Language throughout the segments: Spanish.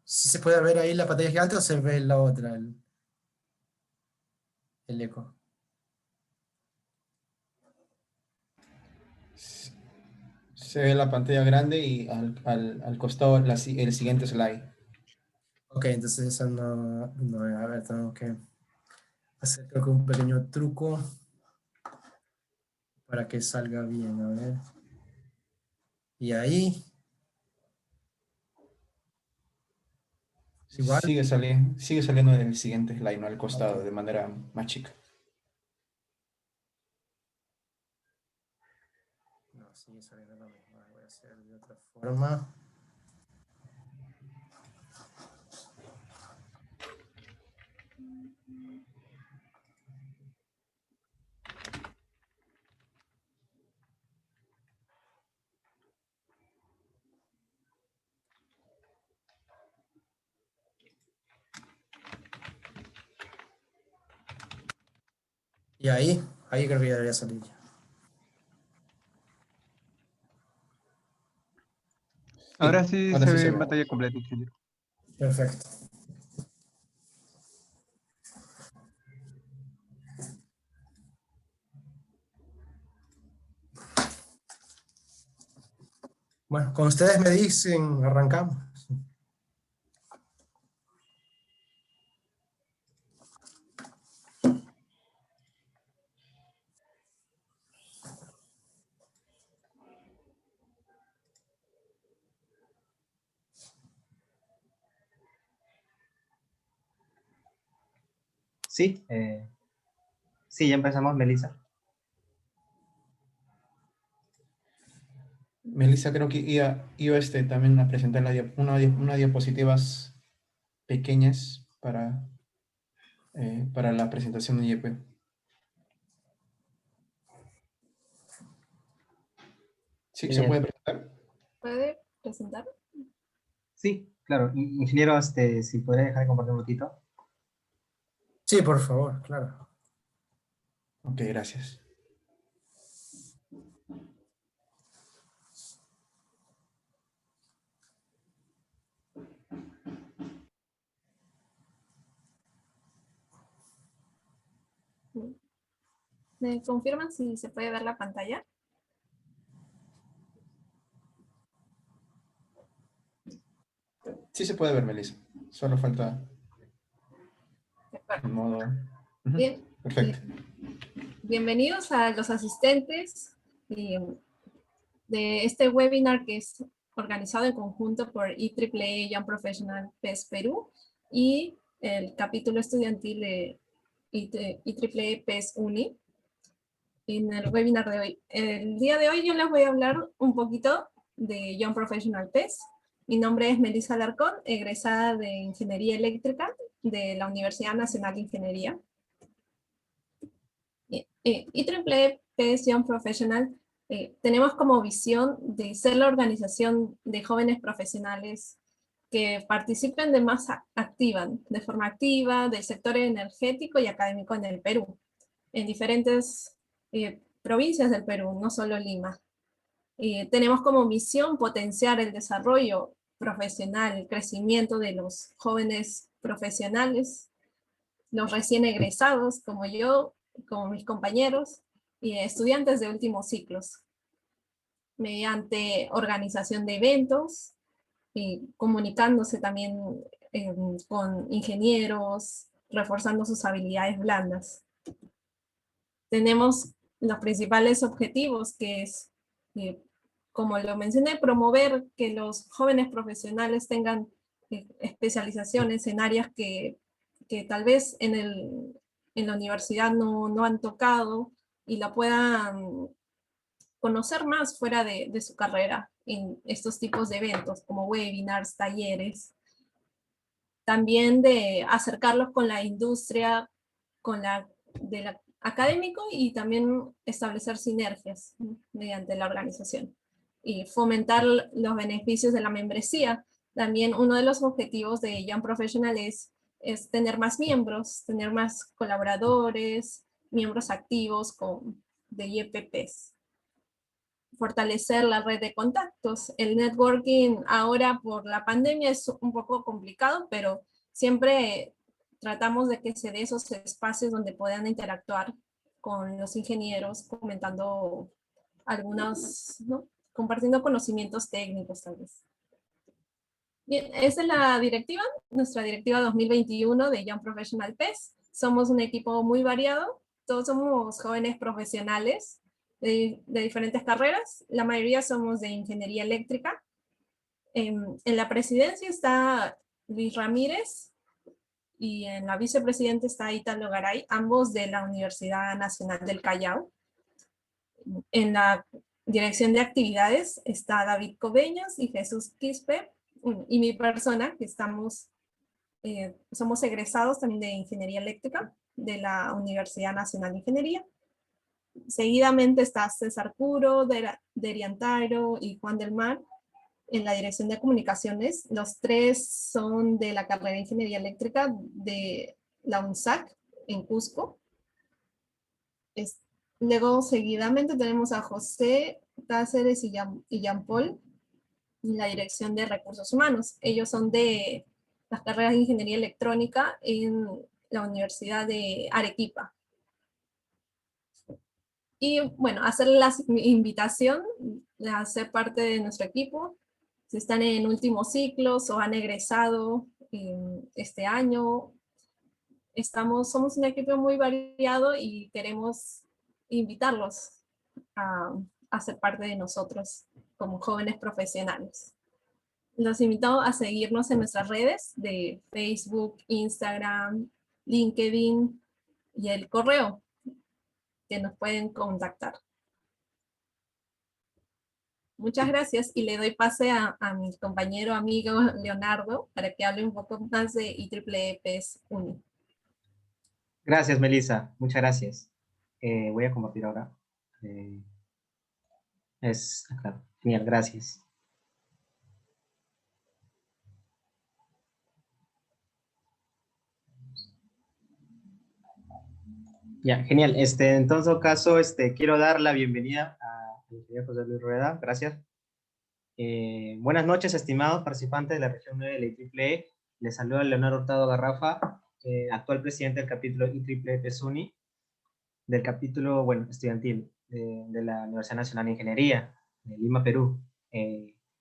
si se puede ver ahí la pantalla gigante o se ve la otra, el eco. Se ve la pantalla grande y al costado el siguiente slide. Ok, entonces eso no, a ver, tengo que hacer creo que un pequeño truco para que salga bien, a ver. Y ahí, igual. Sigue saliendo en el siguiente slide, no al costado, Ok. de manera más chica. No, sigue saliendo lo mismo. Voy a hacer de otra forma. Y ahí creo que ya debería salir ya. Ahora sí Ahora se sí se ve en ve. pantalla completa, ingeniero. Perfecto. Bueno, con ustedes me dicen, arrancamos. Sí, sí, ya empezamos, Melissa. Melissa creo que iba también a presentar una diapositivas pequeñas para la presentación de IEP. Sí, se puede presentar. ¿Puede presentar? Sí, claro. Ingeniero, si podría dejar de compartir un ratito. Sí, por favor, claro. Ok, gracias. ¿Me confirman si se puede ver la pantalla? Sí se puede ver, Melissa. Solo falta el modo. Bien. Perfecto. Bienvenidos a los asistentes de este webinar que es organizado en conjunto por IEEE Young Professional PES Perú y el capítulo estudiantil de IEEE PES Uni. En el webinar de hoy. El día de hoy yo les voy a hablar un poquito de Young Professional PES. Mi nombre es Melissa Alarcón, egresada de Ingeniería Eléctrica de la Universidad Nacional de Ingeniería. IEEE PES Young Professional tenemos como visión de ser la organización de jóvenes profesionales que participen de forma activa del sector energético y académico en el Perú, en diferentes provincias del Perú, no solo Lima. Tenemos como misión potenciar el desarrollo profesional, el crecimiento de los jóvenes profesionales, los recién egresados, como yo, como mis compañeros, y estudiantes de últimos ciclos, mediante organización de eventos, y comunicándose también con ingenieros, reforzando sus habilidades blandas. Tenemos los principales objetivos, que es, como lo mencioné, promover que los jóvenes profesionales tengan especializaciones en áreas que tal vez en la universidad no han tocado y la puedan conocer más fuera de su carrera en estos tipos de eventos, como webinars, talleres. También de acercarlos con la industria, de la académico, y también establecer sinergias mediante la organización y fomentar los beneficios de la membresía. También uno de los objetivos de Young Professional es tener más miembros, tener más colaboradores, miembros activos de IEPPs. fortalecer la red de contactos. El networking ahora por la pandemia es un poco complicado, pero siempre tratamos de que se dé esos espacios donde puedan interactuar con los ingenieros, comentando algunos, ¿no? Compartiendo conocimientos técnicos tal vez. Bien, esa es la directiva, nuestra directiva 2021 de Young Professional PES. Somos un equipo muy variado, todos somos jóvenes profesionales de diferentes carreras, la mayoría somos de ingeniería eléctrica. En la presidencia está Luis Ramírez y en la vicepresidenta está Italo Garay, ambos de la Universidad Nacional del Callao. En la dirección de actividades está David Cobeñas y Jesús Quispe, y mi persona, que somos egresados también de Ingeniería Eléctrica de la Universidad Nacional de Ingeniería. Seguidamente está César Curo, Derian Tairo y Juan del Mar en la dirección de comunicaciones. Los tres son de la carrera de Ingeniería Eléctrica de la UNSAC en Cusco. Luego, seguidamente tenemos a José Cáceres y Jean Paul en la dirección de recursos humanos. Ellos son de las carreras de Ingeniería Electrónica en la Universidad de Arequipa. Y bueno, hacer la invitación a ser parte de nuestro equipo. Si están en últimos ciclos o han egresado este año, somos un equipo muy variado y queremos invitarlos a ser parte de nosotros como jóvenes profesionales. Los invito a seguirnos en nuestras redes de Facebook, Instagram, LinkedIn y el correo que nos pueden contactar. Muchas gracias y le doy pase a mi compañero amigo Leonardo para que hable un poco más de IEEE PES Uni. Gracias, Melissa. Muchas gracias. Voy a compartir ahora. Acá. Genial, gracias. Ya, genial. En todo caso, quiero dar la bienvenida al ingeniero José Luis Rueda. Gracias. Buenas noches, estimados participantes de la región 9 de la IEEE. Les saluda Leonardo Hurtado Garrafa, actual presidente del capítulo IEEE PES Uni, del capítulo, bueno, estudiantil de la Universidad Nacional de Ingeniería de Lima, Perú.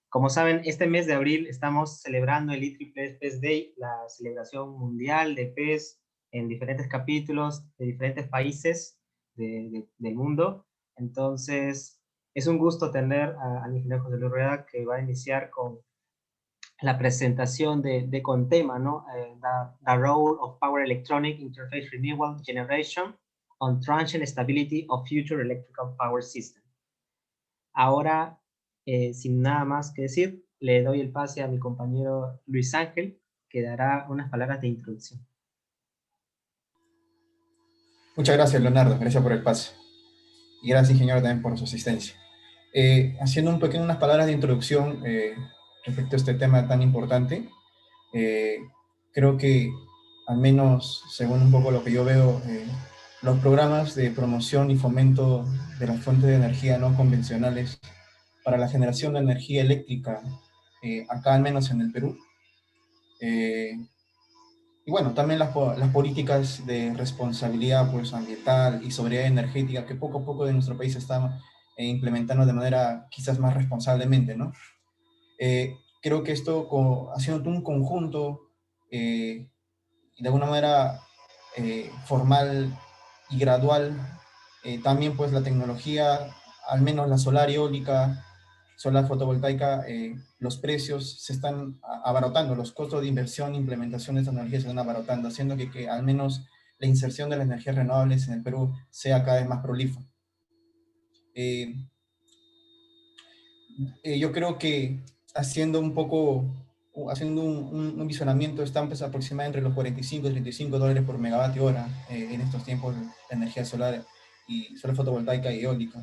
Como saben, este mes de abril estamos celebrando el IEEE PES Day, la celebración mundial de PES en diferentes capítulos de diferentes países del mundo. Entonces, es un gusto tener al ingeniero José Luis Rueda, que va a iniciar con la presentación con tema, ¿no? The Role of Power Electronic Interface Renewable Generation on Transient Stability of Future Electrical Power System. Ahora, sin nada más que decir, le doy el pase a mi compañero Luis Ángel, que dará unas palabras de introducción. Muchas gracias, Leonardo. Gracias por el pase. Y gracias, ingeniero, también por su asistencia. Haciendo unas palabras de introducción respecto a este tema tan importante, creo que, al menos según un poco lo que yo veo, los programas de promoción y fomento de las fuentes de energía no convencionales para la generación de energía eléctrica, acá al menos en el Perú, y bueno, también las políticas de responsabilidad pues, ambiental y sobriedad energética que poco a poco de nuestro país se están implementando de manera quizás más responsablemente, ¿no? Creo que esto, haciendo un conjunto de alguna manera formal y gradual, también pues la tecnología, al menos la solar eólica, solar fotovoltaica, los precios se están abaratando, los costos de inversión e implementación de esta energía se están abaratando, haciendo que al menos la inserción de las energías renovables en el Perú sea cada vez más prolífera. Yo creo que haciendo un visionamiento, están pues, aproximadamente entre los 45 y 35 dólares por megavatio hora en estos tiempos de energía solar y solar fotovoltaica y eólica.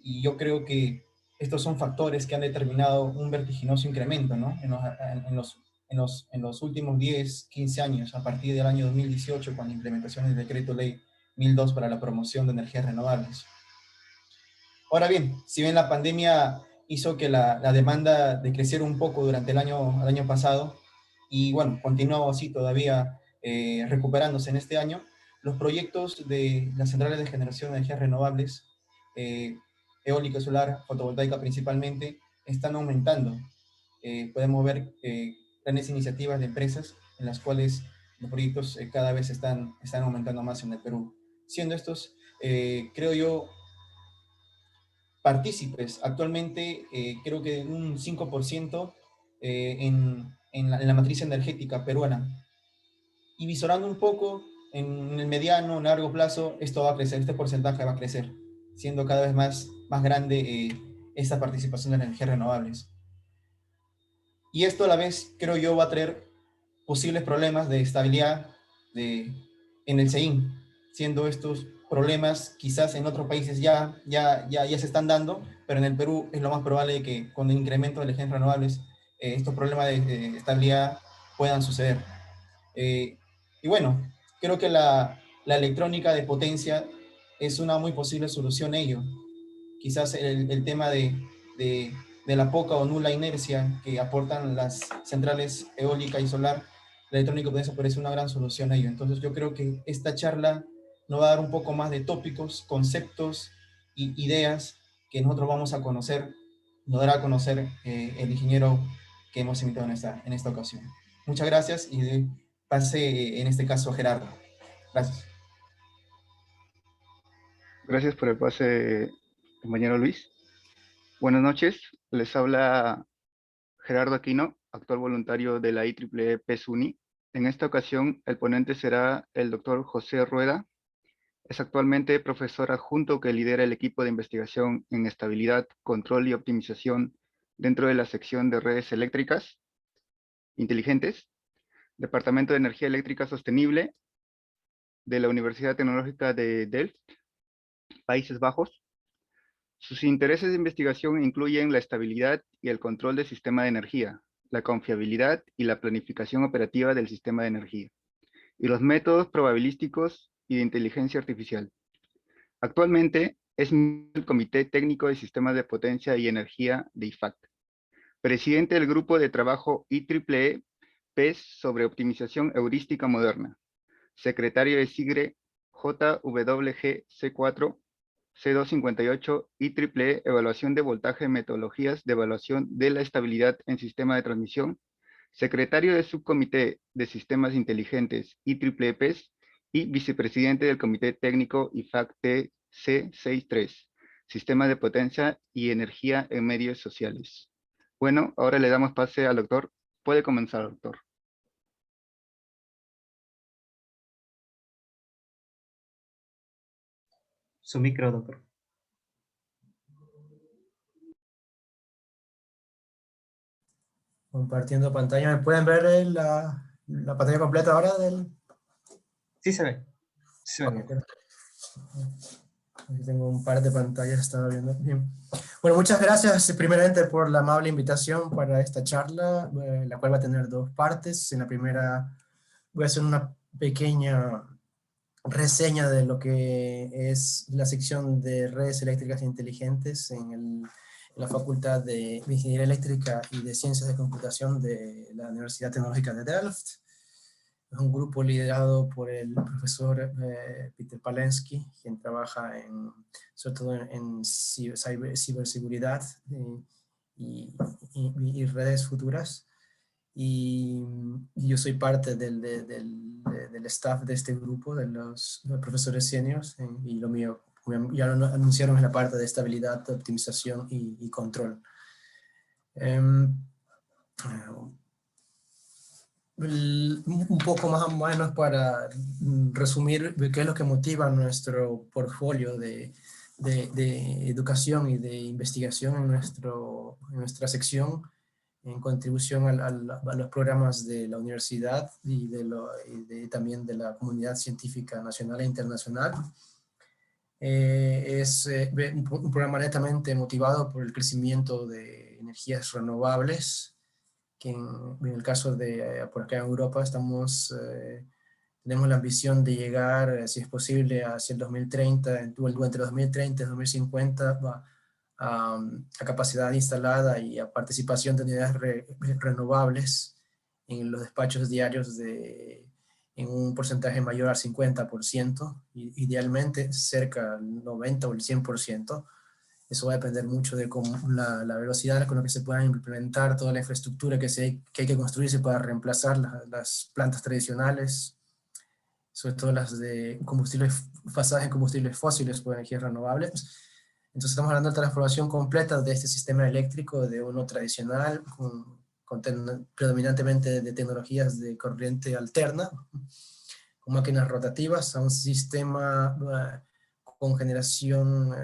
Y yo creo que estos son factores que han determinado un vertiginoso incremento, ¿no? En los últimos 10, 15 años, a partir del año 2018, con la implementación del Decreto Ley 1002 para la promoción de energías renovables. Ahora bien, si bien la pandemia hizo que la demanda decreciera un poco durante el año pasado, y bueno, continuó así todavía recuperándose en este año, los proyectos de las centrales de generación de energías renovables, eólica, solar, fotovoltaica principalmente, están aumentando. Podemos ver grandes iniciativas de empresas en las cuales los proyectos cada vez están aumentando más en el Perú. Siendo estos, creo yo, partícipes actualmente, creo que un 5% en la matriz energética peruana. Y visorando un poco en el mediano, largo plazo, esto va a crecer, este porcentaje va a crecer, siendo cada vez más grande esta participación de energías renovables. Y esto a la vez, creo yo, va a traer posibles problemas de estabilidad en el CEIN, siendo estos problemas quizás en otros países ya se están dando, pero en el Perú es lo más probable que con el incremento de las energías renovables estos problemas de estabilidad puedan suceder. Y bueno, creo que la electrónica de potencia es una muy posible solución a ello. Quizás el tema de la poca o nula inercia que aportan las centrales eólica y solar, la electrónica de potencia parece una gran solución a ello. Entonces yo creo que esta charla nos va a dar un poco más de tópicos, conceptos y ideas que nosotros vamos a conocer, nos dará a conocer el ingeniero que hemos invitado en esta ocasión. Muchas gracias y pase en este caso a Gerardo. Gracias. Gracias por el pase, compañero Luis. Buenas noches, les habla Gerardo Aquino, actual voluntario de la IEEE PES-UNI. En esta ocasión, el ponente será el doctor José Rueda. Es actualmente profesor adjunto que lidera el equipo de investigación en estabilidad, control y optimización dentro de la sección de redes eléctricas inteligentes, Departamento de Energía Eléctrica Sostenible de la Universidad Tecnológica de Delft, Países Bajos. Sus intereses de investigación incluyen la estabilidad y el control del sistema de energía, la confiabilidad y la planificación operativa del sistema de energía, y los métodos probabilísticos y de inteligencia artificial. Actualmente es miembro del Comité Técnico de Sistemas de Potencia y Energía de IFAC, presidente del Grupo de Trabajo IEEE PES sobre Optimización Heurística Moderna, secretario de SIGRE JWGC4 C258 IEEE Evaluación de Voltaje, Metodologías de Evaluación de la Estabilidad en Sistema de Transmisión, secretario del Subcomité de Sistemas Inteligentes IEEE PES y vicepresidente del Comité Técnico IFAC TC63, Sistemas de Potencia y Energía en Medios Sociales. Bueno, ahora le damos pase al doctor. Puede comenzar, doctor. Su micro, doctor. Compartiendo pantalla. ¿Me pueden ver la pantalla completa ahora? Sí se ve. Sí se ve. Okay. Aquí tengo un par de pantallas, estaba viendo. Bien. Bueno, muchas gracias primeramente por la amable invitación para esta charla, la cual va a tener dos partes. En la primera voy a hacer una pequeña reseña de lo que es la sección de redes eléctricas inteligentes en la Facultad de Ingeniería Eléctrica y de Ciencias de Computación de la Universidad Tecnológica de Delft. Es un grupo liderado por el profesor Peter Palensky, quien trabaja sobre todo en ciberseguridad y redes futuras. Y yo soy parte del staff de este grupo, de los profesores seniors, y lo mío, ya lo anunciaron, en la parte de estabilidad, optimización y control. Un poco más o menos para resumir qué es lo que motiva nuestro portfolio de educación y de investigación en nuestra sección, en contribución a los programas de la universidad y también de la comunidad científica nacional e internacional. Es un programa netamente motivado por el crecimiento de energías renovables, que en el caso de por acá en Europa tenemos la ambición de llegar, si es posible, hacia el 2030, entre 2030 y 2050, a capacidad instalada y a participación de unidades renovables en los despachos diarios en un porcentaje mayor al 50%, idealmente cerca del 90 o el 100%. Eso va a depender mucho de cómo la velocidad con la que se pueda implementar toda la infraestructura que hay que construirse para reemplazar las plantas tradicionales, sobre todo las de combustibles basadas en combustibles fósiles por energías renovables. Entonces estamos hablando de transformación completa de este sistema eléctrico de uno tradicional, predominantemente de tecnologías de corriente alterna, con máquinas rotativas, a un sistema con generación,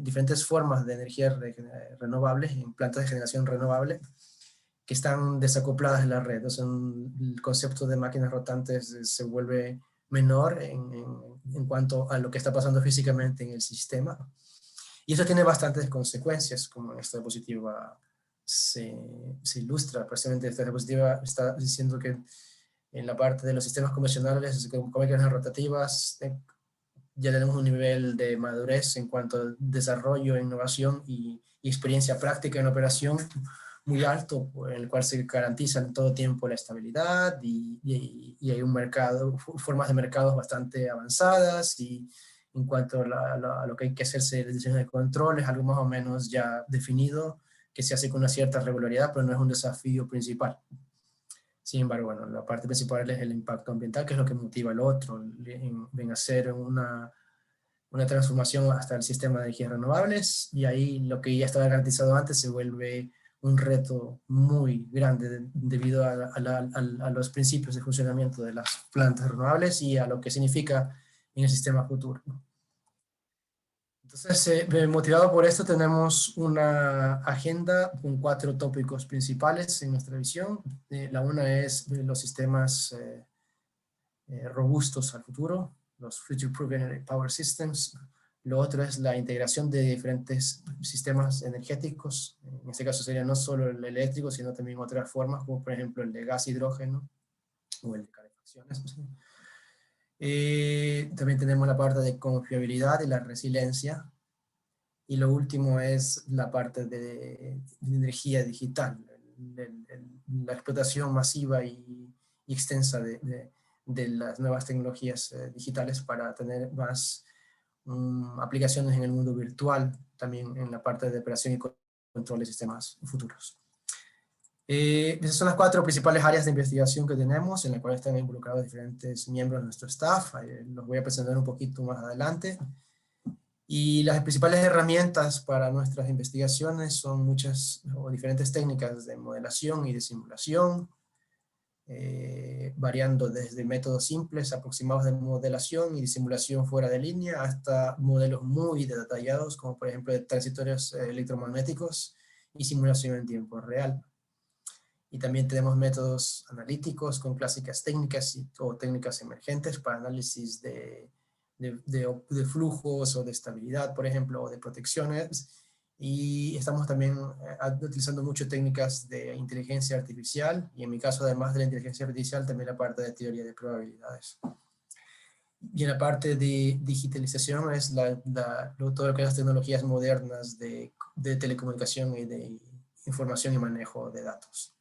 diferentes formas de energía renovables, en plantas de generación renovable, que están desacopladas de la red. O sea, el concepto de máquinas rotantes se vuelve menor en cuanto a lo que está pasando físicamente en el sistema. Y eso tiene bastantes consecuencias, como en esta diapositiva se ilustra. Precisamente esta diapositiva está diciendo que en la parte de los sistemas convencionales, con máquinas rotativas, ya tenemos un nivel de madurez en cuanto a desarrollo, innovación y experiencia práctica en operación muy alto, en el cual se garantiza en todo tiempo la estabilidad y hay un mercado, formas de mercados bastante avanzadas, y en cuanto a lo que hay que hacerse de diseño de control, es algo más o menos ya definido, que se hace con una cierta regularidad, pero no es un desafío principal. Sin embargo, bueno, la parte principal es el impacto ambiental, que es lo que motiva al otro, en hacer una transformación hasta el sistema de energías renovables, y ahí lo que ya estaba garantizado antes se vuelve un reto muy grande debido a los principios de funcionamiento de las plantas renovables y a lo que significa en el sistema futuro. Entonces, motivado por esto, tenemos una agenda con 4 tópicos principales en nuestra visión. La una es los sistemas robustos al futuro, los Future-Proof Energy Power Systems. Lo otro es la integración de diferentes sistemas energéticos. En este caso sería no solo el eléctrico, sino también otras formas, como por ejemplo el de gas, hidrógeno, o el de calefacciones. También tenemos la parte de confiabilidad y la resiliencia. Y lo último es la parte de energía digital, la explotación masiva y extensa de las nuevas tecnologías digitales para tener más aplicaciones en el mundo virtual, también en la parte de operación y control de sistemas futuros. Esas son las 4 principales áreas de investigación que tenemos, en las cuales están involucrados diferentes miembros de nuestro staff. Los voy a presentar un poquito más adelante. Y las principales herramientas para nuestras investigaciones son muchas o diferentes técnicas de modelación y de simulación, variando desde métodos simples, aproximados de modelación y de simulación fuera de línea, hasta modelos muy detallados, como por ejemplo de transitorios electromagnéticos y simulación en tiempo real. Y también tenemos métodos analíticos con clásicas técnicas o técnicas emergentes para análisis de flujos o de estabilidad, por ejemplo, o de protecciones. Y estamos también utilizando mucho técnicas de inteligencia artificial, y en mi caso, además de la inteligencia artificial, también la parte de teoría de probabilidades. Y en la parte de digitalización es todo lo que es las tecnologías modernas de telecomunicación y de información y manejo de datos.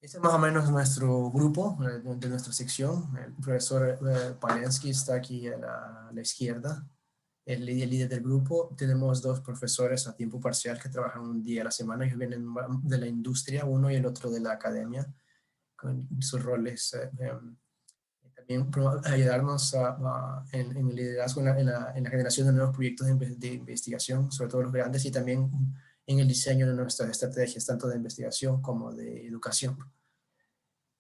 Este es más o menos nuestro grupo, de nuestra sección. El profesor Palensky está aquí a la izquierda, el líder del grupo. Tenemos 2 profesores a tiempo parcial que trabajan un día a la semana, que vienen de la industria, uno y el otro de la academia, con sus roles también ayudarnos en el liderazgo, en la generación de nuevos proyectos de investigación, sobre todo los grandes, y también en el diseño de nuestras estrategias, tanto de investigación como de educación.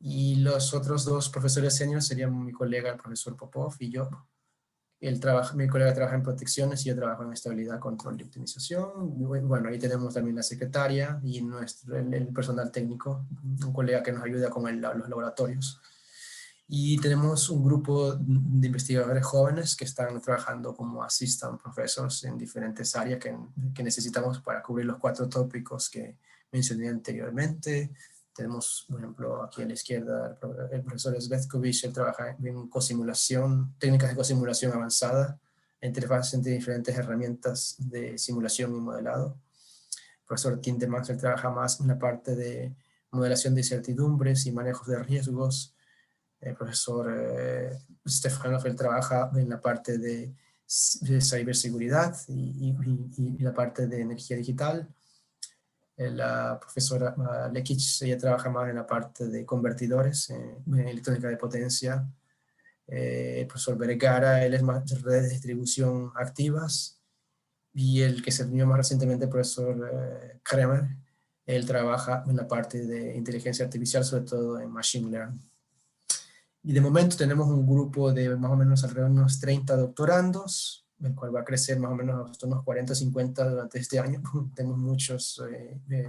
Y los otros 2 profesores seniors serían mi colega, el profesor Popov, y yo. Mi colega trabaja en protecciones y yo trabajo en estabilidad, control y optimización. Bueno, ahí tenemos también la secretaria y el personal técnico, un colega que nos ayuda con los laboratorios. Y tenemos un grupo de investigadores jóvenes que están trabajando como assistant professors en diferentes áreas que necesitamos para cubrir los 4 tópicos que mencioné anteriormente. Tenemos, por ejemplo, aquí a la izquierda el profesor Svetkovic. Él trabaja en cosimulación, técnicas de cosimulación avanzada interfaz entre diferentes herramientas de simulación y modelado. El profesor Tindemacher trabaja más en la parte de modelación de incertidumbres y manejos de riesgos. El profesor Stefanov trabaja en la parte de ciberseguridad y la parte de energía digital. La profesora Lekic, ella trabaja más en la parte de convertidores, en electrónica de potencia. El profesor Vergara, él es más de redes de distribución activas. Y el que se unió más recientemente, el profesor Kremer, él trabaja en la parte de inteligencia artificial, sobre todo en machine learning. Y de momento tenemos un grupo de más o menos alrededor de unos 30 doctorandos, el cual va a crecer más o menos hasta unos 40 o 50 durante este año. Tenemos muchos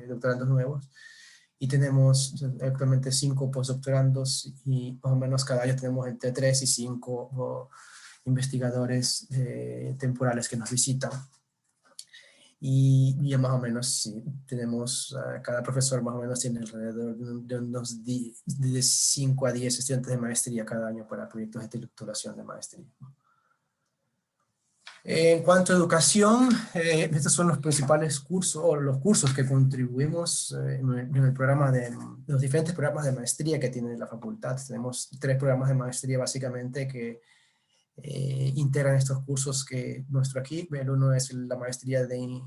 doctorandos nuevos. Y tenemos actualmente 5 postdoctorandos y más o menos cada año tenemos entre 3 y 5 investigadores temporales que nos visitan. Y ya más o menos, sí, tenemos, cada profesor más o menos tiene alrededor de unos de 5 a 10 estudiantes de maestría cada año para proyectos de titulación de maestría. En cuanto a educación, estos son los principales cursos, o los cursos que contribuimos en el programa los diferentes programas de maestría que tiene la facultad. Tenemos 3 programas de maestría básicamente que integran estos cursos que nuestro aquí. El uno es la maestría de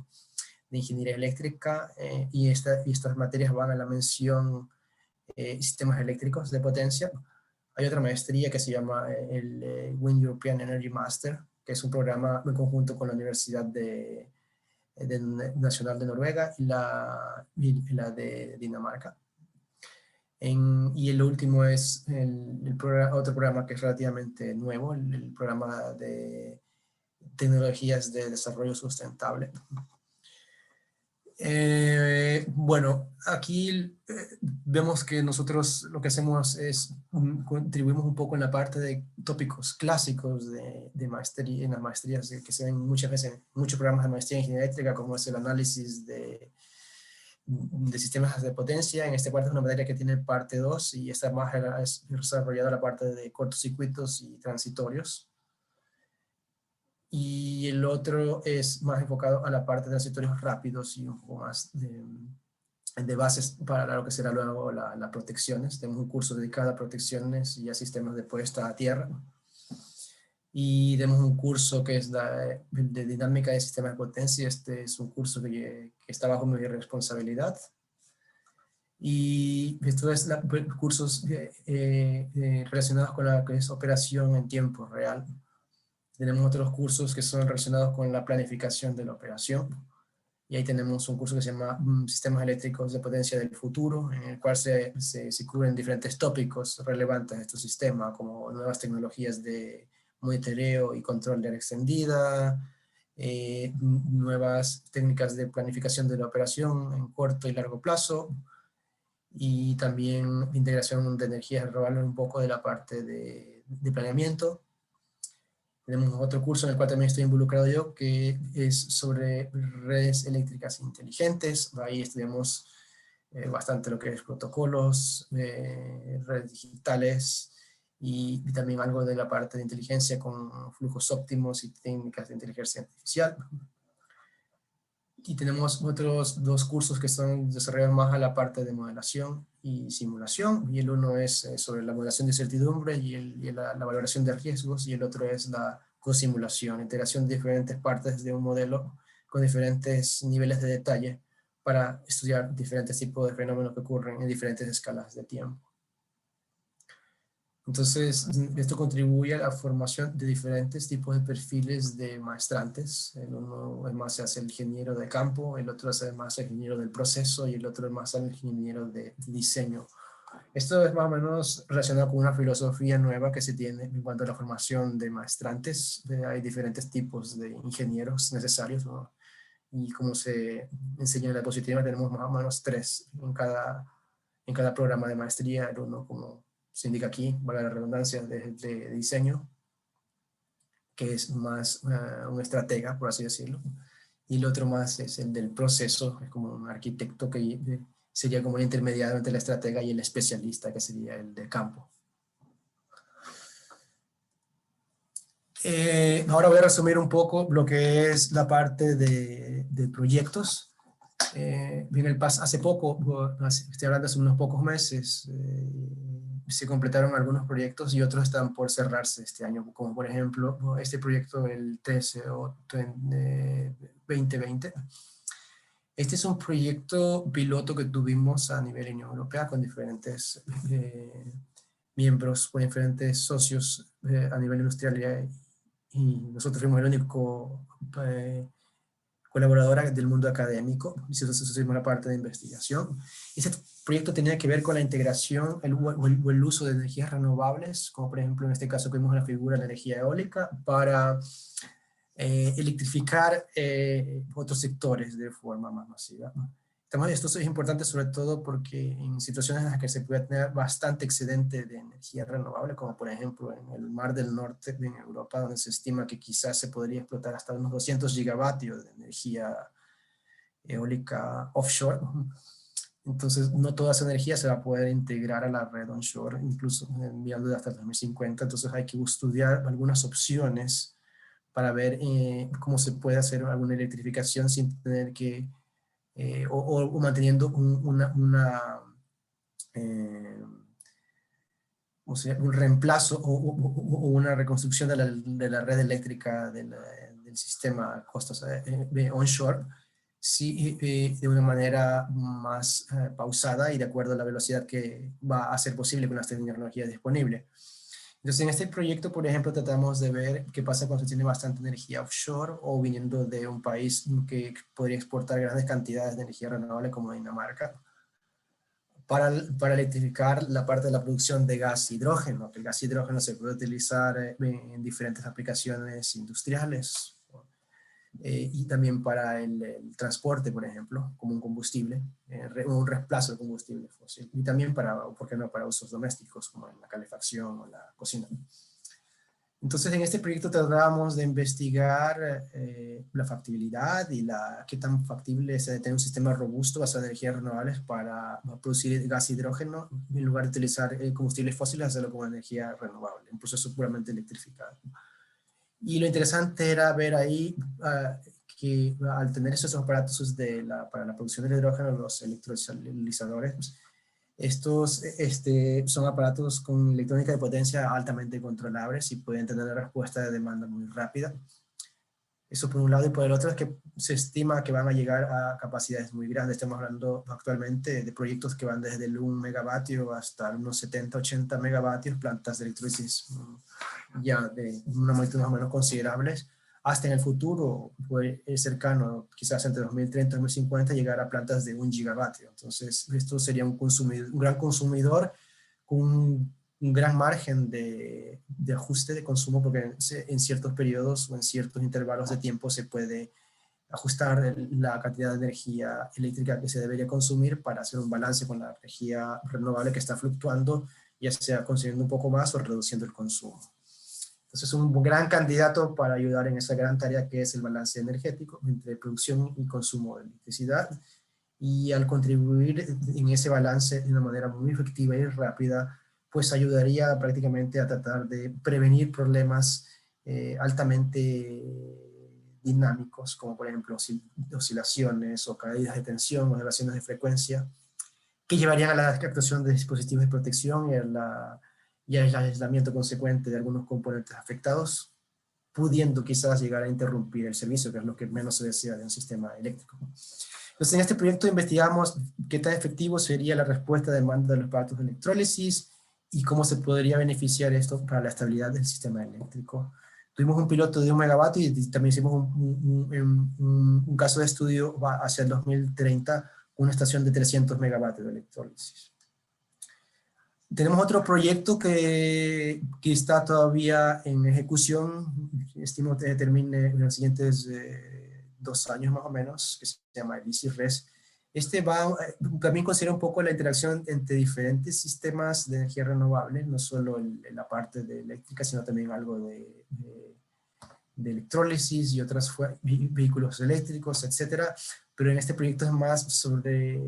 ingeniería eléctrica y estas materias van a la mención sistemas eléctricos de potencia. Hay otra maestría que se llama el Wind European Energy Master, que es un programa en conjunto con la Universidad Nacional de Noruega y la de Dinamarca. Y el último es otro programa que es relativamente nuevo, el programa de tecnologías de desarrollo sustentable. Bueno, aquí vemos que nosotros lo que hacemos es contribuimos un poco en la parte de tópicos clásicos de maestría, en las maestrías que se ven muchas veces en muchos programas de maestría en ingeniería eléctrica, como es el análisis de sistemas de potencia. En este parte es una materia que tiene parte 2 y está más desarrollada la parte de cortocircuitos y transitorios. Y el otro es más enfocado a la parte de transitorios rápidos y un poco más de bases para lo que será luego las protecciones. Tenemos un curso dedicado a protecciones y a sistemas de puesta a tierra. Y tenemos un curso que es de dinámica de sistemas de potencia. Este es un curso que está bajo mi responsabilidad. Y esto es cursos relacionados con la que es operación en tiempo real. Tenemos otros cursos que son relacionados con la planificación de la operación. Y ahí tenemos un curso que se llama Sistemas Eléctricos de Potencia del Futuro, en el cual se cubren diferentes tópicos relevantes de estos sistemas, como nuevas tecnologías de monitoreo y control de área extendida, nuevas técnicas de planificación de la operación en corto y largo plazo, y también integración de energías renovables, un poco de la parte de planeamiento. Tenemos otro curso en el cual también estoy involucrado yo, que es sobre redes eléctricas inteligentes. Ahí estudiamos bastante lo que es protocolos, redes digitales y también algo de la parte de inteligencia con flujos óptimos y técnicas de inteligencia artificial. Y tenemos otros 2 cursos que son desarrollados más a la parte de modelación y simulación. Y el uno es sobre la modelación de incertidumbre y la valoración de riesgos. Y el otro es la cosimulación, integración de diferentes partes de un modelo con diferentes niveles de detalle para estudiar diferentes tipos de fenómenos que ocurren en diferentes escalas de tiempo. Entonces, esto contribuye a la formación de diferentes tipos de perfiles de maestrantes. El uno es más hacia el ingeniero de campo, el otro es más el ingeniero del proceso y el otro es más el ingeniero de diseño. Esto es más o menos relacionado con una filosofía nueva que se tiene en cuanto a la formación de maestrantes. Hay diferentes tipos de ingenieros necesarios, ¿no? Y como se enseña en la diapositiva, tenemos más o menos 3 en cada programa de maestría. El uno, como se indica aquí, valga la redundancia, de diseño, que es más un estratega, por así decirlo. Y el otro más es el del proceso, es como un arquitecto que sería como el intermediario entre el estratega y el especialista, que sería el de campo. Ahora voy a resumir un poco lo que es la parte de proyectos. Hace poco, estoy hablando hace unos pocos meses, se completaron algunos proyectos y otros están por cerrarse este año, como por ejemplo este proyecto, el TCO 2020. Este es un proyecto piloto que tuvimos a nivel Unión Europea con diferentes miembros, con diferentes socios a nivel industrial, y nosotros fuimos el único colaboradora del mundo académico, y nosotros hicimos la parte de investigación. Este proyecto tenía que ver con la integración o el uso de energías renovables, como por ejemplo en este caso vimos la figura de la energía eólica, para electrificar otros sectores de forma más masiva. Esto es importante sobre todo porque en situaciones en las que se puede tener bastante excedente de energía renovable, como por ejemplo en el Mar del Norte, en Europa, donde se estima que quizás se podría explotar hasta unos 200 gigavatios de energía eólica offshore. Entonces, no toda esa energía se va a poder integrar a la red onshore, incluso enviando hasta el 2050. Entonces, hay que estudiar algunas opciones para ver cómo se puede hacer alguna electrificación sin tener que, o manteniendo un reemplazo o una reconstrucción de la red eléctrica del sistema costas onshore, sí, de una manera más pausada y de acuerdo a la velocidad que va a ser posible con las tecnologías disponibles. Entonces, en este proyecto, por ejemplo, tratamos de ver qué pasa cuando se tiene bastante energía offshore o viniendo de un país que podría exportar grandes cantidades de energía renovable como Dinamarca, para electrificar la parte de la producción de gas hidrógeno, que el gas hidrógeno se puede utilizar en diferentes aplicaciones industriales, y también para el transporte, por ejemplo, como un combustible, un reemplazo de combustible fósil, y también para, ¿por qué no?, para usos domésticos, como en la calefacción o la cocina. Entonces, en este proyecto tratábamos de investigar la factibilidad y qué tan factible es tener un sistema robusto basado en energías renovables para producir gas hidrógeno en lugar de utilizar combustibles fósiles, hacerlo con energía renovable, un proceso puramente electrificado. Y lo interesante era ver ahí que al tener esos aparatos para la producción del hidrógeno, los electrolizadores, estos son aparatos con electrónica de potencia altamente controlables y pueden tener una respuesta de demanda muy rápida. Eso por un lado, y por el otro es que se estima que van a llegar a capacidades muy grandes. Estamos hablando actualmente de proyectos que van desde el 1 megavatio hasta unos 70, 80 megavatios, plantas de electrólisis ya de una magnitud más o menos considerables, hasta en el futuro, cercano, quizás entre 2030 y 2050, llegar a plantas de 1 gigavatio. Entonces, esto sería un gran consumidor con un gran margen de ajuste de consumo, porque en ciertos periodos o en ciertos intervalos de tiempo se puede ajustar la cantidad de energía eléctrica que se debería consumir para hacer un balance con la energía renovable que está fluctuando, ya sea consumiendo un poco más o reduciendo el consumo. Entonces es un gran candidato para ayudar en esa gran tarea que es el balance energético entre producción y consumo de electricidad, y al contribuir en ese balance de una manera muy efectiva y rápida, pues ayudaría prácticamente a tratar de prevenir problemas altamente dinámicos, como por ejemplo oscilaciones o caídas de tensión o elevaciones de frecuencia, que llevarían a la actuación de dispositivos de protección y al aislamiento consecuente de algunos componentes afectados, pudiendo quizás llegar a interrumpir el servicio, que es lo que menos se desea de un sistema eléctrico. Entonces, en este proyecto investigamos qué tan efectivo sería la respuesta de demanda de los aparatos de electrólisis y cómo se podría beneficiar esto para la estabilidad del sistema eléctrico. Tuvimos un piloto de 1 megavatio y también hicimos un caso de estudio hacia el 2030, una estación de 300 megavatios de electrólisis. Tenemos otro proyecto que está todavía en ejecución, estimo que termine en los siguientes 2 años más o menos, que se llama el EasyRes. También considera un poco la interacción entre diferentes sistemas de energía renovable, no solo la parte de eléctrica, sino también algo de electrólisis y otros vehículos eléctricos, etcétera. Pero en este proyecto es más sobre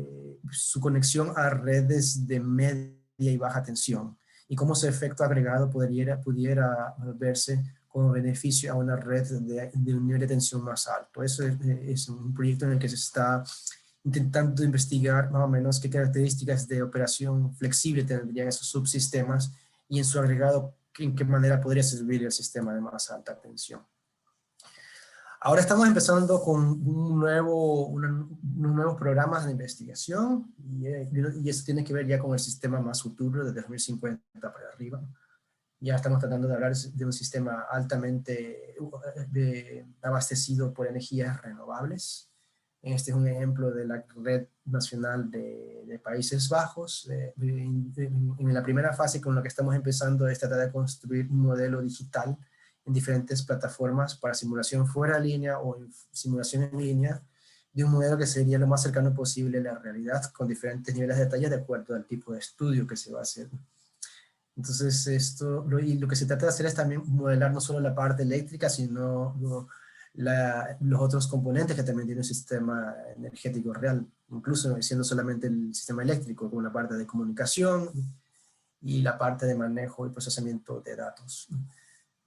su conexión a redes de media y baja tensión y cómo su efecto agregado pudiera verse como beneficio a una red de un nivel de tensión más alto. Eso es un proyecto en el que se está intentando investigar más o menos qué características de operación flexible tendrían esos subsistemas y en su agregado en qué manera podría servir el sistema de más alta tensión. Ahora estamos empezando con unos nuevos programas de investigación y eso tiene que ver ya con el sistema más futuro de 2050 para arriba. Ya estamos tratando de hablar de un sistema altamente abastecido por energías renovables. Este es un ejemplo de la red nacional de Países Bajos. En la primera fase con la que estamos empezando es tratar de construir un modelo digital en diferentes plataformas para simulación fuera de línea o simulación en línea, de un modelo que sería lo más cercano posible a la realidad, con diferentes niveles de detalle de acuerdo al tipo de estudio que se va a hacer. Entonces, lo que se trata de hacer es también modelar no solo la parte eléctrica, sino los otros componentes que también tiene un sistema energético real, incluso siendo solamente el sistema eléctrico, como la parte de comunicación y la parte de manejo y procesamiento de datos.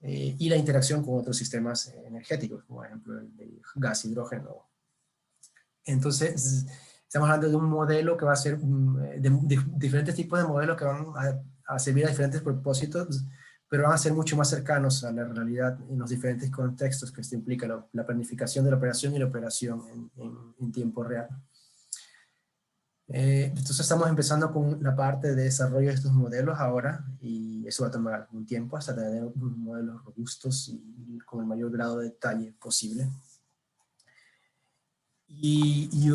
Y la interacción con otros sistemas energéticos, como por ejemplo el de gas, hidrógeno. Entonces, estamos hablando de un modelo que va a ser, de diferentes tipos de modelos que van a servir a diferentes propósitos, pero van a ser mucho más cercanos a la realidad en los diferentes contextos que esto implica la planificación de la operación y la operación en tiempo real. Entonces estamos empezando con la parte de desarrollo de estos modelos ahora, y eso va a tomar algún tiempo hasta tener modelos robustos y con el mayor grado de detalle posible. Y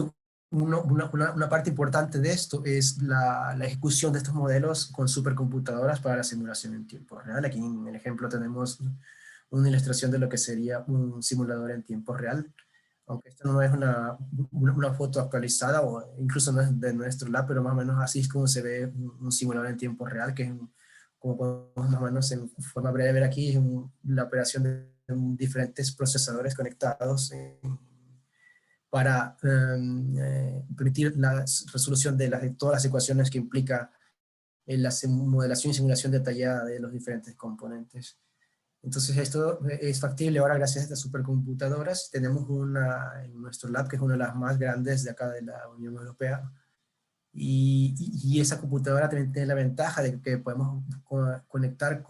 una parte importante de esto es la ejecución de estos modelos con supercomputadoras para la simulación en tiempo real. Aquí en el ejemplo tenemos una ilustración de lo que sería un simulador en tiempo real, aunque esto no es una foto actualizada o incluso no es de nuestro lab, pero más o menos así es como se ve un simulador en tiempo real, que es como podemos más o menos en forma breve ver aquí, es la operación de diferentes procesadores conectados para permitir la resolución de todas las ecuaciones que implica la modelación y simulación detallada de los diferentes componentes. Entonces esto es factible ahora gracias a estas supercomputadoras. Tenemos una en nuestro lab que es una de las más grandes de acá de la Unión Europea. Y esa computadora también tiene la ventaja de que podemos conectar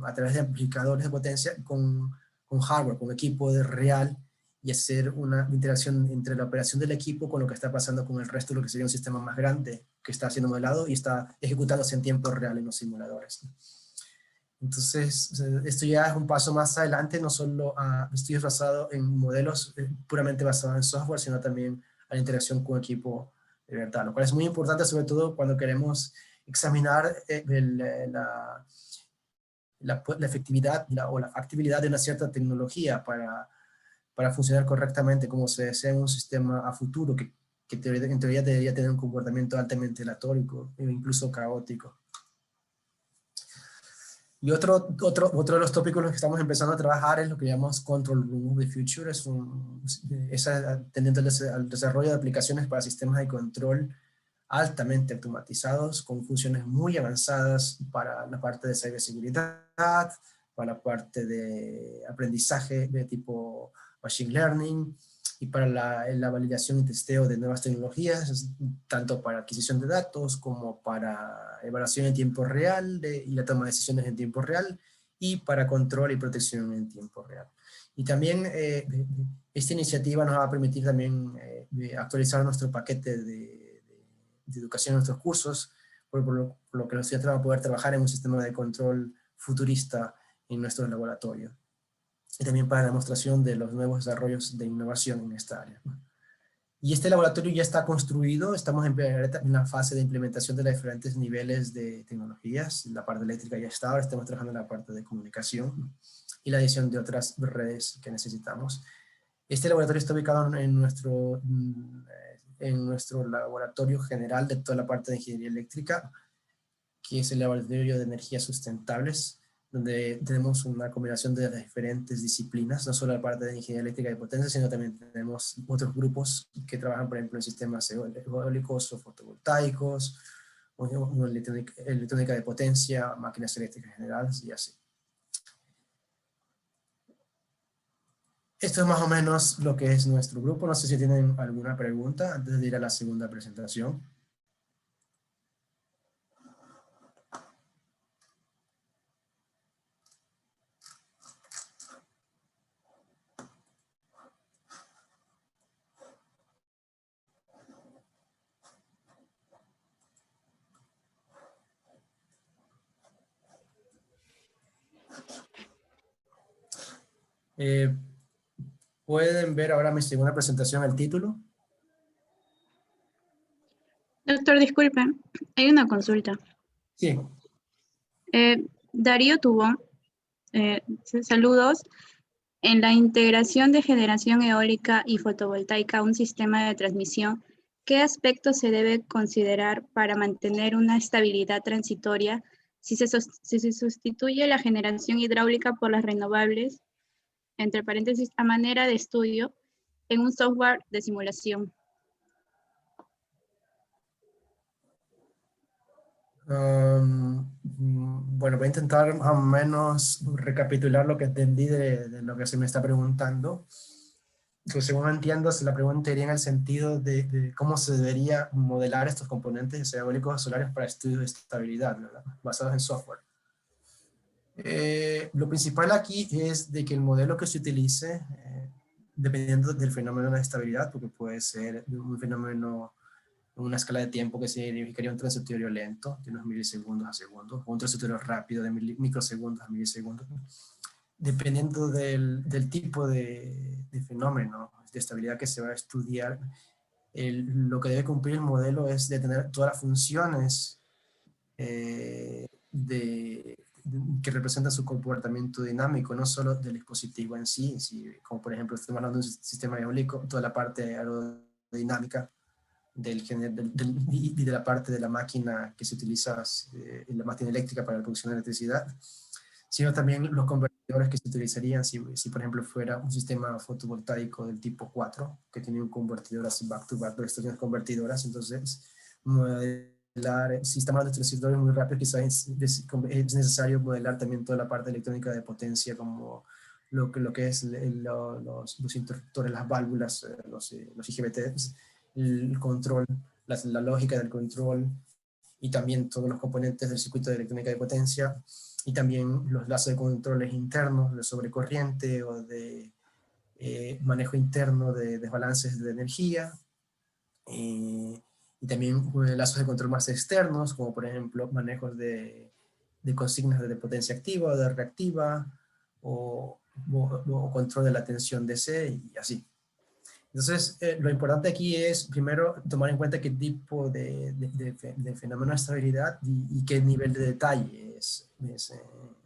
a través de amplificadores de potencia con hardware, con equipo real, y hacer una interacción entre la operación del equipo con lo que está pasando con el resto de lo que sería un sistema más grande que está siendo modelado y está ejecutándose en tiempo real en los simuladores. Entonces, esto ya es un paso más adelante, no solo a estudios basados en modelos puramente basados en software, sino también a la interacción con equipo de verdad, lo cual es muy importante, sobre todo cuando queremos examinar la efectividad o la factibilidad de una cierta tecnología para funcionar correctamente como se desea en un sistema a futuro que en teoría debería tener un comportamiento altamente aleatorio e incluso caótico. Y otro de los tópicos en los que estamos empezando a trabajar es lo que llamamos Control Room of the Future. Es atendiendo al desarrollo de aplicaciones para sistemas de control altamente automatizados, con funciones muy avanzadas para la parte de ciberseguridad, para la parte de aprendizaje de tipo Machine Learning, y para la validación y testeo de nuevas tecnologías, tanto para adquisición de datos como para evaluación en tiempo real y la toma de decisiones en tiempo real, y para control y protección en tiempo real. Y también esta iniciativa nos va a permitir también actualizar nuestro paquete de educación en nuestros cursos, por lo que los estudiantes van a poder trabajar en un sistema de control futurista en nuestro laboratorio. Y también para la demostración de los nuevos desarrollos de innovación en esta área. Y este laboratorio ya está construido, estamos en la fase de implementación de los diferentes niveles de tecnologías. La parte eléctrica ya está, ahora estamos trabajando en la parte de comunicación y la adición de otras redes que necesitamos. Este laboratorio está ubicado en nuestro laboratorio general de toda la parte de ingeniería eléctrica, que es el laboratorio de energías sustentables, donde tenemos una combinación de las diferentes disciplinas, no solo la parte de ingeniería eléctrica y potencia, sino también tenemos otros grupos que trabajan, por ejemplo, en sistemas eólicos o fotovoltaicos, o electrónica de potencia, máquinas eléctricas generales y así. esto es más o menos lo que es nuestro grupo. No sé si tienen alguna pregunta antes de ir a la segunda presentación. ¿Pueden ver ahora mi segunda presentación, el título? Doctor, disculpe, hay una consulta. Sí. Darío Tubón, saludos. En la integración de generación eólica y fotovoltaica a un sistema de transmisión, ¿qué aspectos se debe considerar para mantener una estabilidad transitoria si se sustituye la generación hidráulica por las renovables, entre paréntesis, a manera de estudio, en un software de simulación? Bueno, voy a intentar más o menos recapitular lo que entendí de lo que se me está preguntando. Pues según entiendo, la pregunta iría en el sentido de cómo se debería modelar estos componentes, ya sea eólicos o solares, para estudios de estabilidad, ¿verdad? Basados en software. Lo principal aquí es de que el modelo que se utilice, dependiendo del fenómeno de estabilidad, porque puede ser un fenómeno, una escala de tiempo que significaría un transitorio lento, de unos milisegundos a segundos, o un transitorio rápido de microsegundos a milisegundos. Dependiendo del tipo de fenómeno de estabilidad que se va a estudiar, lo que debe cumplir el modelo es de tener todas las funciones que representan su comportamiento dinámico, no solo del dispositivo en sí, como por ejemplo estamos hablando de un sistema eólico, toda la parte aerodinámica y de la parte de la máquina que se utiliza, la máquina eléctrica para la producción de electricidad, sino también los convertidores que se utilizarían si por ejemplo fuera un sistema fotovoltaico del tipo 4, que tiene un convertidor así back-to-back de estaciones convertidoras. Entonces, si estamos hablando de transistores muy rápidos, quizás es necesario modelar también toda la parte electrónica de potencia, como lo que es los interruptores, las válvulas, los IGBTs, el control, la lógica del control, y también todos los componentes del circuito de electrónica de potencia, y también los lazos de controles internos de sobrecorriente o de manejo interno de desbalances de energía, y también lazos de control más externos, como por ejemplo manejos de consignas de potencia activa o de reactiva, o control de la tensión DC y así. Entonces, lo importante aquí es, primero, tomar en cuenta qué tipo de fenómeno de estabilidad y qué nivel de detalle es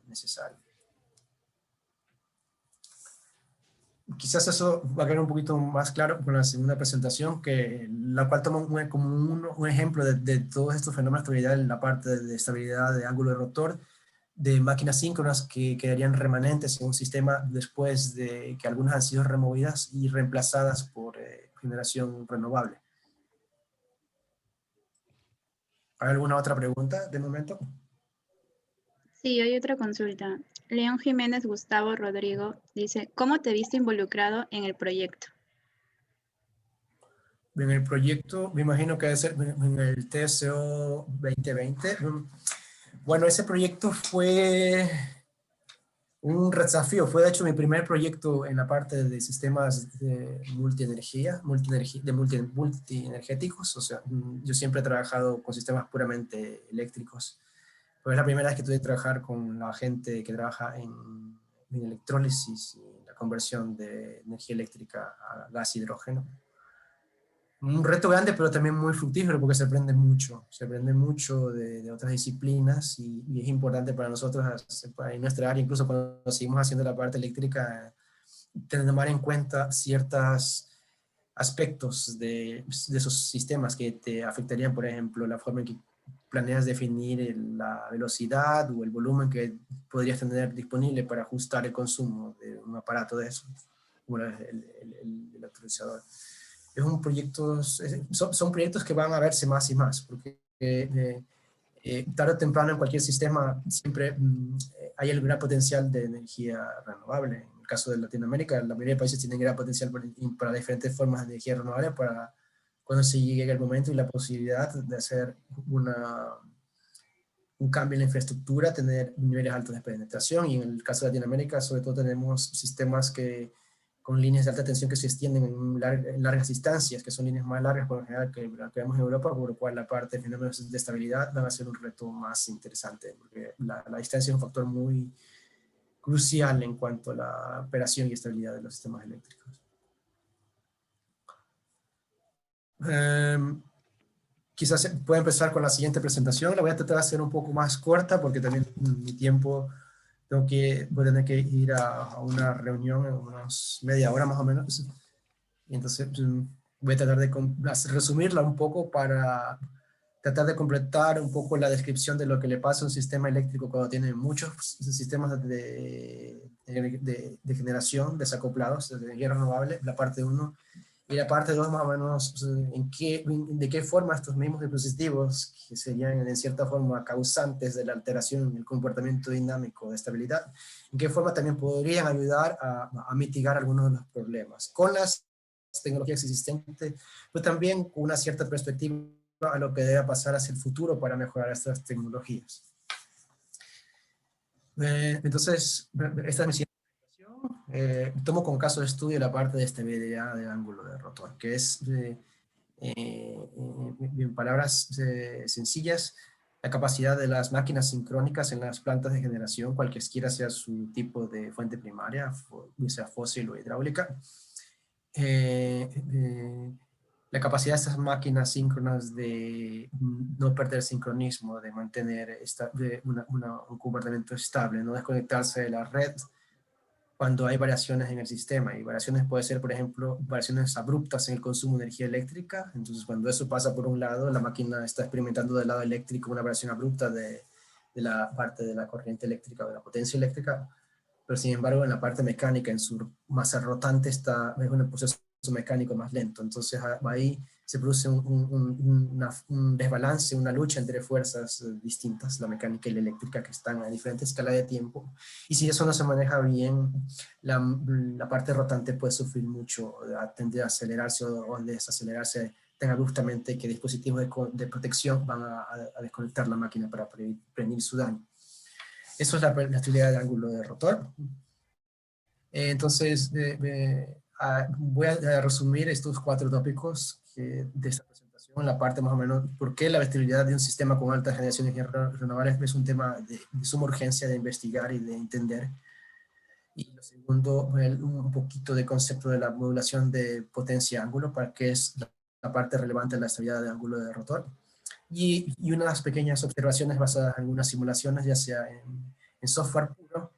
necesario. Quizás eso va a quedar un poquito más claro con la segunda presentación, la cual toma como un ejemplo de todos estos fenómenos de estabilidad en la parte de estabilidad de ángulo de rotor, de máquinas síncronas que quedarían remanentes en un sistema después de que algunas han sido removidas y reemplazadas por generación renovable. ¿Hay alguna otra pregunta de momento? Sí, hay otra consulta. León Jiménez Gustavo Rodrigo dice, ¿cómo te viste involucrado en el proyecto? En el proyecto, me imagino que debe ser en el TSO 2020. Bueno, ese proyecto fue un desafío. Fue de hecho mi primer proyecto en la parte de sistemas de multienergéticos. O sea, yo siempre he trabajado con sistemas puramente eléctricos. Pero es la primera vez que tuve que trabajar con la gente que trabaja en electrólisis y la conversión de energía eléctrica a gas e hidrógeno. Un reto grande, pero también muy fructífero porque se aprende mucho de otras disciplinas, y es importante para nosotros en nuestra área, incluso cuando seguimos haciendo la parte eléctrica, tomar en cuenta ciertos aspectos de esos sistemas que te afectarían, por ejemplo, la forma en que planeas definir la velocidad o el volumen que podrías tener disponible para ajustar el consumo de un aparato de eso, como el electrolizador. Es un proyecto, son proyectos que van a verse más y más, porque tarde o temprano en cualquier sistema siempre hay el gran potencial de energía renovable. En el caso de Latinoamérica, la mayoría de países tienen gran potencial para diferentes formas de energía renovable para cuando se llegue el momento y la posibilidad de hacer un cambio en la infraestructura, tener niveles altos de penetración. Y en el caso de Latinoamérica, sobre todo tenemos sistemas con líneas de alta tensión que se extienden en largas distancias, que son líneas más largas por lo general que las que vemos en Europa, por lo cual la parte de fenómenos de estabilidad van a ser un reto más interesante, porque la distancia es un factor muy crucial en cuanto a la operación y estabilidad de los sistemas eléctricos. Quizás pueda empezar con la siguiente presentación. La voy a tratar de hacer un poco más corta porque también mi tiempo voy a tener que ir a una reunión en unas media hora más o menos. Y entonces voy a tratar de resumirla un poco para tratar de completar un poco la descripción de lo que le pasa a un sistema eléctrico cuando tiene muchos sistemas de generación desacoplados, de energía renovable, la parte 1. Y la parte 2 más o menos, de qué forma estos mismos dispositivos, que serían en cierta forma causantes de la alteración en el comportamiento dinámico de estabilidad, en qué forma también podrían ayudar a mitigar algunos de los problemas con las tecnologías existentes, pero también con una cierta perspectiva a lo que debe pasar hacia el futuro para mejorar estas tecnologías. Entonces, esta es mi siguiente. Tomo como caso de estudio la parte de estabilidad de ángulo de rotor, que es, en palabras sencillas, la capacidad de las máquinas sincrónicas en las plantas de generación, cualquiera sea su tipo de fuente primaria, sea fósil o hidráulica. La capacidad de estas máquinas síncronas de no perder sincronismo, de mantener un comportamiento estable, no desconectarse de la red cuando hay variaciones en el sistema. Y variaciones puede ser, por ejemplo, variaciones abruptas en el consumo de energía eléctrica. Entonces, cuando eso pasa por un lado, la máquina está experimentando del lado eléctrico una variación abrupta de la parte de la corriente eléctrica o de la potencia eléctrica. Pero sin embargo, en la parte mecánica, en su masa rotante, es un proceso mecánico más lento. Entonces, ahí se produce un desbalance, una lucha entre fuerzas distintas, la mecánica y la eléctrica, que están a diferente escala de tiempo. Y si eso no se maneja bien, la parte rotante puede sufrir mucho, tender a acelerarse o desacelerarse tan abruptamente que dispositivos de protección van a desconectar la máquina para prevenir su daño. Eso es la estabilidad de ángulo de rotor. Entonces, voy a resumir estos 4 tópicos de esta presentación. La parte más o menos, ¿por qué la estabilidad de un sistema con alta generación de energías renovables es un tema de suma urgencia de investigar y de entender? Y lo segundo, un poquito de concepto de la modulación de potencia-ángulo, para qué es la parte relevante de la estabilidad de ángulo de rotor. Y unas pequeñas observaciones basadas en algunas simulaciones, ya sea en software puro,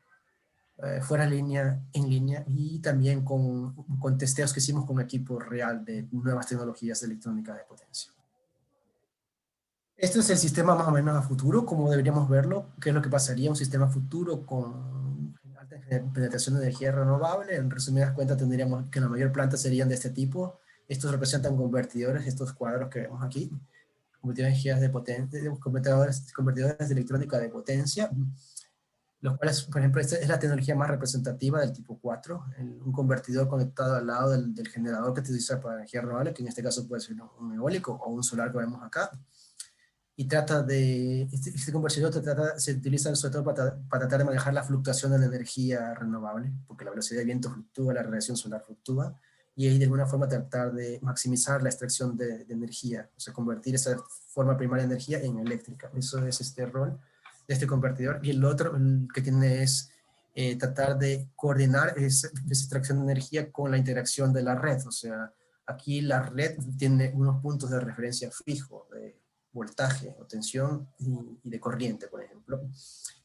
fuera de línea, en línea, y también con testeos que hicimos con equipo real de nuevas tecnologías de electrónica de potencia. Este es el sistema más o menos a futuro, como deberíamos verlo. ¿Qué es lo que pasaría un sistema futuro con alta penetración de energía renovable? En resumidas cuentas, tendríamos que la mayor planta serían de este tipo. Estos representan convertidores, estos cuadros que vemos aquí. Convertidores de electrónica de potencia, los cuales, por ejemplo, esta es la tecnología más representativa del tipo 4, un convertidor conectado al lado del generador que se utiliza para energía renovable, que en este caso puede ser un eólico o un solar que vemos acá. Y este convertidor se utiliza sobre todo para tratar de manejar la fluctuación de la energía renovable, porque la velocidad del viento fluctúa, la radiación solar fluctúa, y ahí de alguna forma tratar de maximizar la extracción de energía, o sea, convertir esa forma primaria de energía en eléctrica. Eso es este rol de este convertidor. Y el otro que tiene es tratar de coordinar esa extracción de energía con la interacción de la red. O sea, aquí la red tiene unos puntos de referencia fijos de voltaje o tensión y de corriente, por ejemplo,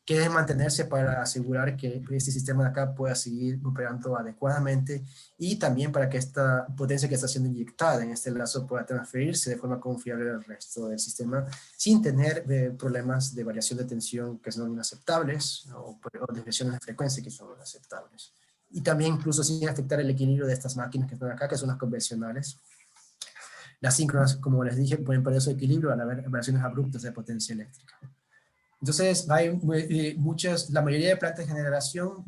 que debe mantenerse para asegurar que este sistema de acá pueda seguir operando adecuadamente, y también para que esta potencia que está siendo inyectada en este lazo pueda transferirse de forma confiable al resto del sistema sin tener problemas de variación de tensión que son inaceptables o desviaciones de frecuencia que son inaceptables. Y también incluso sin afectar el equilibrio de estas máquinas que están acá, que son las convencionales. Las síncronas, como les dije, pueden perder su equilibrio al haber variaciones abruptas de potencia eléctrica. Entonces, hay la mayoría de plantas de generación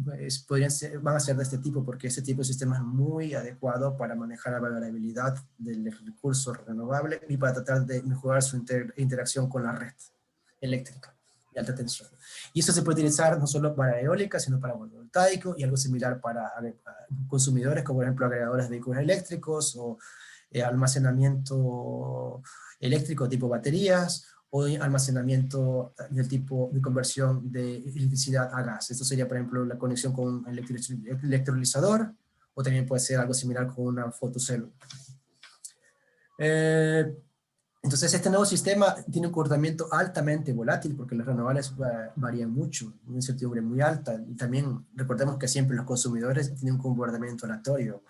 van a ser de este tipo, porque este tipo de sistema es muy adecuado para manejar la variabilidad del recurso renovable y para tratar de mejorar su interacción con la red eléctrica de alta tensión. Y eso se puede utilizar no solo para eólica, sino para fotovoltaico y algo similar para consumidores, como por ejemplo agregadores de vehículos eléctricos o almacenamiento eléctrico tipo baterías, o almacenamiento del tipo de conversión de electricidad a gas. Esto sería, por ejemplo, la conexión con un electrolizador, o también puede ser algo similar con una fotocélula. Entonces, este nuevo sistema tiene un comportamiento altamente volátil, porque los renovables varían mucho, una incertidumbre muy alta, y también recordemos que siempre los consumidores tienen un comportamiento aleatorio.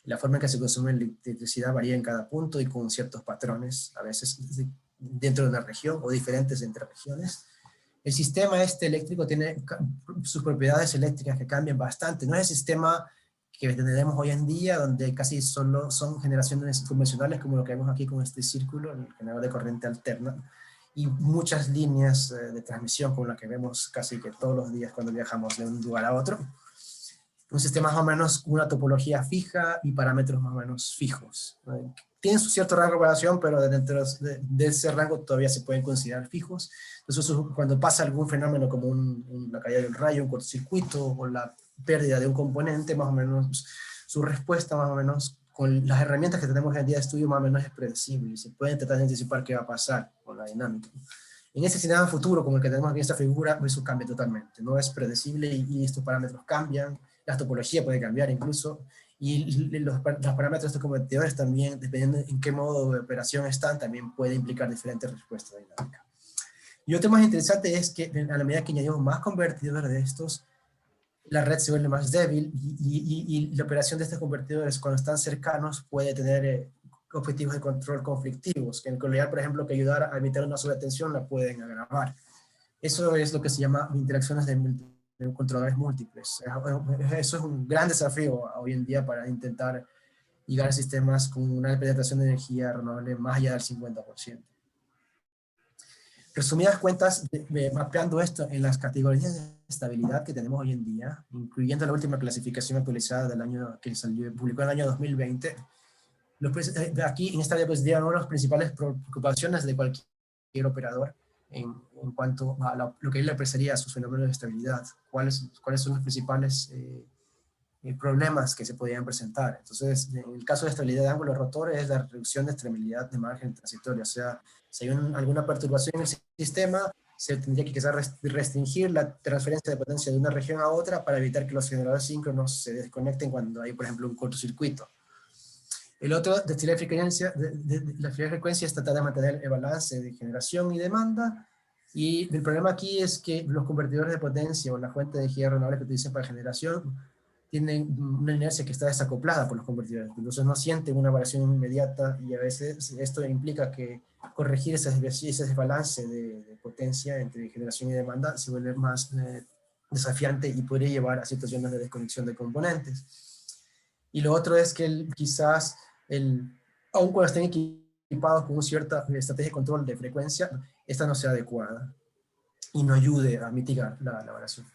La forma en que se consume electricidad varía en cada punto y con ciertos patrones, a veces dentro de una región o diferentes entre regiones. El sistema eléctrico tiene sus propiedades eléctricas que cambian bastante. No es el sistema que tenemos hoy en día, donde casi solo son generaciones convencionales, como lo que vemos aquí con este círculo, el generador de corriente alterna, y muchas líneas de transmisión, como la que vemos casi que todos los días cuando viajamos de un lugar a otro. Un sistema más o menos con una topología fija y parámetros más o menos fijos. Tienen su cierto rango de variación, pero dentro de ese rango todavía se pueden considerar fijos. Entonces, cuando pasa algún fenómeno como la caída de un rayo, un cortocircuito o la pérdida de un componente, más o menos su respuesta, más o menos con las herramientas que tenemos hoy en día de estudio, más o menos es predecible. Se puede tratar de anticipar qué va a pasar con la dinámica. En ese escenario futuro, como el que tenemos aquí en esta figura, eso cambia totalmente. No es predecible y estos parámetros cambian. La topología puede cambiar incluso. Y los parámetros de estos convertidores también, dependiendo en qué modo de operación están, también puede implicar diferentes respuestas dinámicas. Y otro más interesante es que a la medida que añadimos más convertidores de estos, la red se vuelve más débil y la operación de estos convertidores cuando están cercanos puede tener objetivos de control conflictivos, que en realidad, por ejemplo, que ayudar a evitar una sobretensión la pueden agravar. Eso es lo que se llama interacciones de controladores múltiples. Eso es un gran desafío hoy en día para intentar llegar a sistemas con una penetración de energía renovable más allá del 50%. Resumidas cuentas, mapeando esto en las categorías de estabilidad que tenemos hoy en día, incluyendo la última clasificación actualizada del año que publicó en el año 2020, aquí en esta diapositiva vemos las principales preocupaciones de cualquier operador en cuanto a lo que él le apreciaría a sus fenómenos de estabilidad, cuáles son los principales problemas que se podrían presentar. Entonces, en el caso de estabilidad de ángulo rotor es la reducción de estabilidad de margen transitorio, o sea, si hay alguna perturbación en el sistema, se tendría que quizás restringir la transferencia de potencia de una región a otra para evitar que los generadores síncronos se desconecten cuando hay, por ejemplo, un cortocircuito. El otro, la frecuencia es tratar de mantener el balance de generación y demanda, y el problema aquí es que los convertidores de potencia o la fuente de energía renovable que utilizan para generación tienen una inercia que está desacoplada por los convertidores, entonces no sienten una variación inmediata y a veces esto implica que corregir ese desbalance de potencia entre generación y demanda se vuelve más desafiante y podría llevar a situaciones de desconexión de componentes. Y lo otro es que quizás, aun cuando estén equipados con una cierta estrategia de control de frecuencia, esta no sea adecuada y no ayude a mitigar la variación.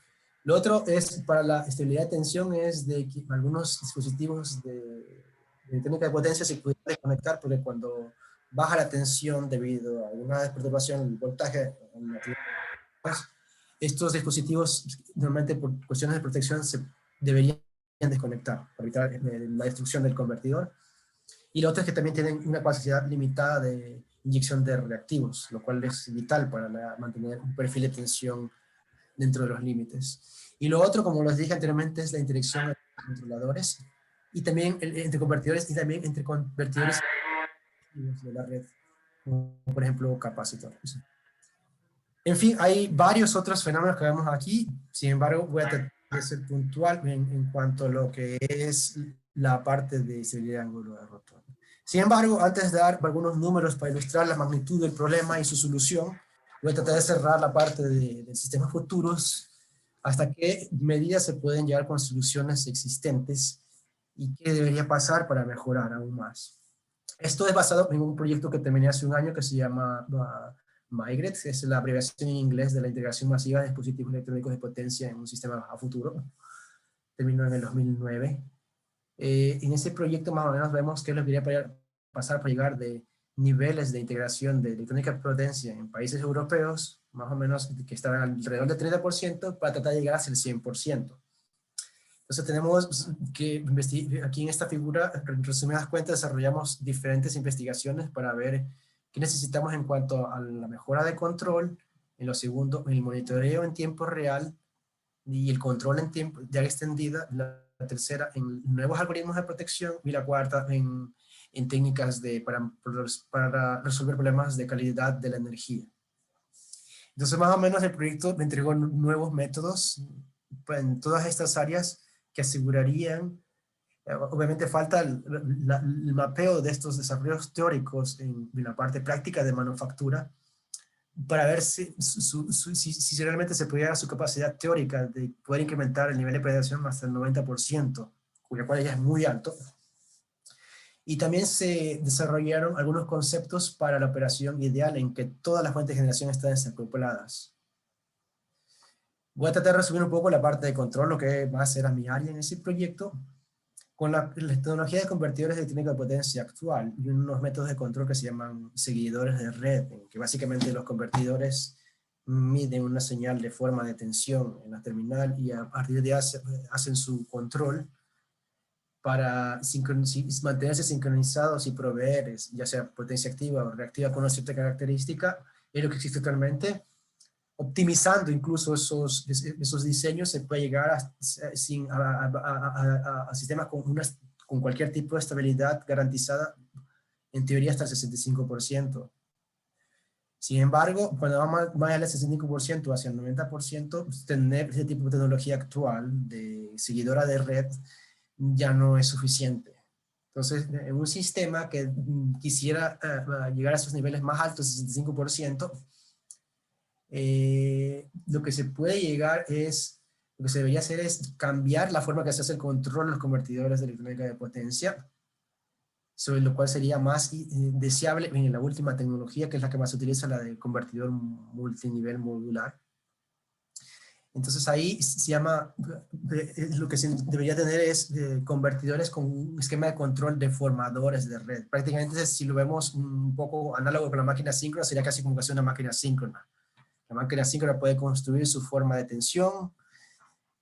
Lo otro es, para la estabilidad de tensión, es de que algunos dispositivos de técnica de potencia se pudieran desconectar porque cuando baja la tensión debido a una perturbación del voltaje, estos dispositivos normalmente por cuestiones de protección se deberían desconectar para evitar la destrucción del convertidor. Y lo otro es que también tienen una capacidad limitada de inyección de reactivos, lo cual es vital para mantener un perfil de tensión dentro de los límites. Y lo otro, como les dije anteriormente, es la interacción entre controladores y también entre convertidores y también entre convertidores de la red, como por ejemplo capacitores. En fin, hay varios otros fenómenos que vemos aquí, sin embargo voy a tratar de ser puntual en cuanto a lo que es la parte de estabilidad de ángulo de rotor. Sin embargo, antes de dar algunos números para ilustrar la magnitud del problema y su solución, voy a tratar de cerrar la parte de sistemas futuros hasta qué medidas se pueden llegar con soluciones existentes y qué debería pasar para mejorar aún más. Esto es basado en un proyecto que terminé hace un año que se llama MIGRET, que es la abreviación en inglés de la integración masiva de dispositivos electrónicos de potencia en un sistema a futuro. Terminó en el 2009. En ese proyecto más o menos vemos que lo que quería pasar para llegar de niveles de integración de electrónica de potencia en países europeos, más o menos que estaban alrededor del 30%, para tratar de llegar hacia el 100%. Entonces tenemos que aquí en esta figura, en resumidas cuentas, desarrollamos diferentes investigaciones para ver qué necesitamos en cuanto a la mejora de control, en lo segundo, el monitoreo en tiempo real y el control en tiempo ya extendida, la tercera en nuevos algoritmos de protección y la cuarta en técnicas para resolver problemas de calidad de la energía. Entonces más o menos el proyecto me entregó nuevos métodos en todas estas áreas que asegurarían, obviamente falta el mapeo de estos desarrollos teóricos en la parte práctica de manufactura, para ver si realmente se pudiera su capacidad teórica de poder incrementar el nivel de penetración hasta el 90%, cuyo cual ya es muy alto. Y también se desarrollaron algunos conceptos para la operación ideal en que todas las fuentes de generación están desacopladas. Voy a tratar de resumir un poco la parte de control, lo que va a ser a mi área en ese proyecto, con la tecnología de convertidores de electrónica de potencia actual y unos métodos de control que se llaman seguidores de red, en que básicamente los convertidores miden una señal de forma de tensión en la terminal y a partir de ahí hacen su control para mantenerse sincronizados y proveer, ya sea potencia activa o reactiva con una cierta característica, es lo que existe actualmente. Optimizando incluso esos diseños se puede llegar a sistemas con cualquier tipo de estabilidad garantizada, en teoría hasta el 65%. Sin embargo, cuando va más allá del 65% hacia el 90%, tener ese tipo de tecnología actual de seguidora de red ya no es suficiente. Entonces, en un sistema que quisiera llegar a esos niveles más altos, 65%, lo que se puede llegar es, lo que se debería hacer es cambiar la forma que se hace el control de los convertidores de electrónica de potencia, sobre lo cual sería más deseable en la última tecnología, que es la que más se utiliza, la del convertidor multinivel modular. Entonces ahí se llama, lo que se debería tener es convertidores con un esquema de control de formadores de red. Prácticamente si lo vemos un poco análogo con la máquina síncrona, sería casi como que hacer una máquina síncrona. La máquina síncrona puede construir su forma de tensión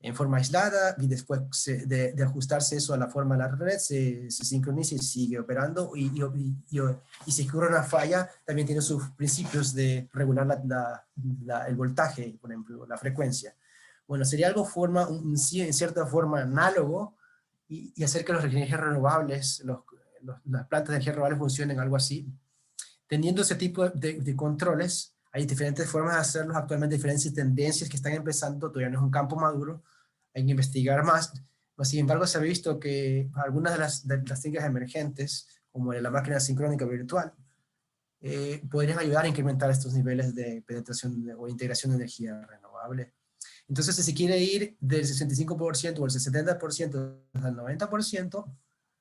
en forma aislada y después de ajustarse eso a la forma de la red, se sincroniza y sigue operando. Y si ocurre una falla, también tiene sus principios de regular el voltaje, por ejemplo, la frecuencia. Bueno, sería algo en cierta forma análogo y hacer que las energías renovables, las plantas de energía renovable funcionen algo así. Teniendo ese tipo de controles, hay diferentes formas de hacerlos, actualmente diferentes tendencias que están empezando, todavía no es un campo maduro, hay que investigar más. Sin embargo, se ha visto que algunas de las técnicas emergentes, como la máquina sincrónica virtual, podrían ayudar a incrementar estos niveles de penetración o integración de energía renovable. Entonces, si se quiere ir del 65% o el 70% al 90%,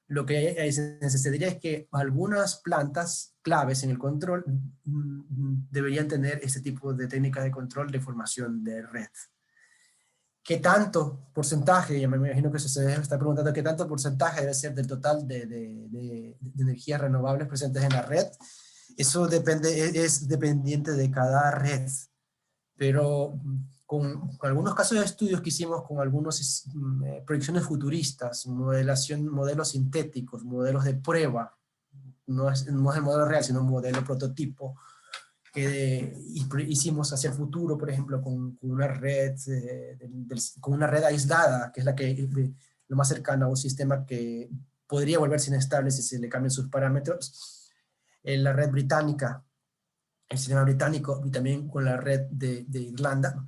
lo que se necesitaría es que algunas plantas claves en el control deberían tener este tipo de técnicas de control de formación de red. ¿Qué tanto porcentaje? Ya me imagino que se debe estar preguntando qué tanto porcentaje debe ser del total de energías renovables presentes en la red. Eso es dependiente de cada red, pero con algunos casos de estudios que hicimos con algunas proyecciones futuristas, modelos sintéticos, modelos de prueba, no es el modelo real, sino un modelo prototipo, que hicimos hacia el futuro, por ejemplo, con una red aislada, que es lo más cercano a un sistema que podría volverse inestable si se le cambian sus parámetros. La red británica, el sistema británico, y también con la red de Irlanda,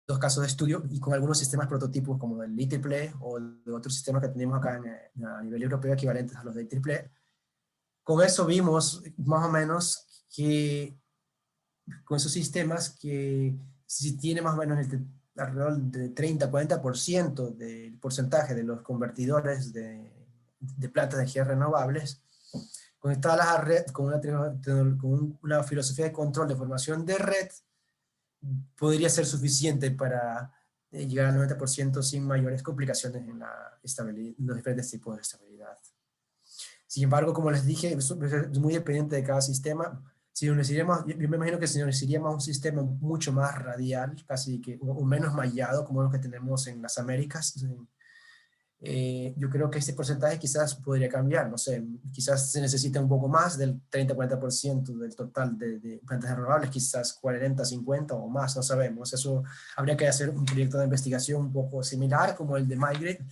dos casos de estudio, y con algunos sistemas prototipos como el IEEE o de otros sistemas que tenemos acá a nivel europeo equivalentes a los de IEEE. Con eso vimos más o menos que con esos sistemas que si tiene más o menos alrededor de 30-40% del porcentaje de los convertidores de plantas de energía renovables, conectadas a la red con una filosofía de control de formación de red, podría ser suficiente para llegar al 90% sin mayores complicaciones en la estabilidad, en los diferentes tipos de estabilidad. Sin embargo, como les dije, es muy dependiente de cada sistema. Si nos iríamos, yo me imagino que si nos iríamos a un sistema mucho más radial, casi que, o menos mallado, como los que tenemos en las Américas, yo creo que este porcentaje quizás podría cambiar, no sé, quizás se necesita un poco más del 30-40% del total de plantas renovables, quizás 40, 50 o más, no sabemos. Eso habría que hacer un proyecto de investigación un poco similar como el de Migrate,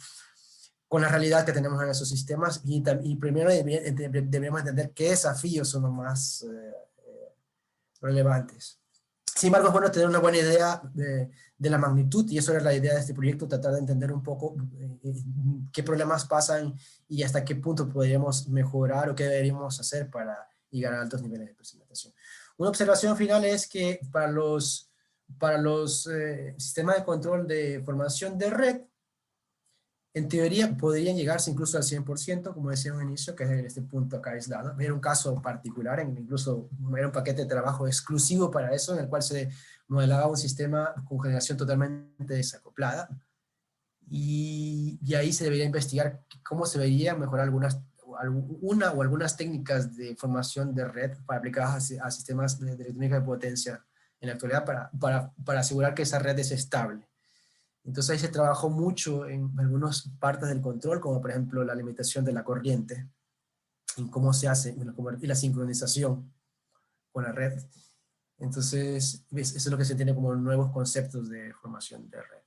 con la realidad que tenemos en esos sistemas, y primero debemos entender qué desafíos son los más relevantes. Sin embargo, es bueno tener una buena idea de la magnitud, y eso era la idea de este proyecto, tratar de entender un poco qué problemas pasan y hasta qué punto podríamos mejorar o qué deberíamos hacer para llegar a altos niveles de presentación. Una observación final es que para los sistemas de control de formación de red, en teoría podrían llegarse incluso al 100%, como decía un inicio, que es este punto acá aislado. Era un caso particular, incluso era un paquete de trabajo exclusivo para eso, en el cual se modelaba un sistema con generación totalmente desacoplada. Y ahí se debería investigar cómo se debería mejorar algunas técnicas de formación de red para aplicadas a sistemas de electrónica de potencia en la actualidad para asegurar que esa red es estable. Entonces ahí se trabajó mucho en algunas partes del control, como por ejemplo la limitación de la corriente, en cómo se hace, y la sincronización con la red. Entonces, eso es lo que se entiende como nuevos conceptos de formación de red.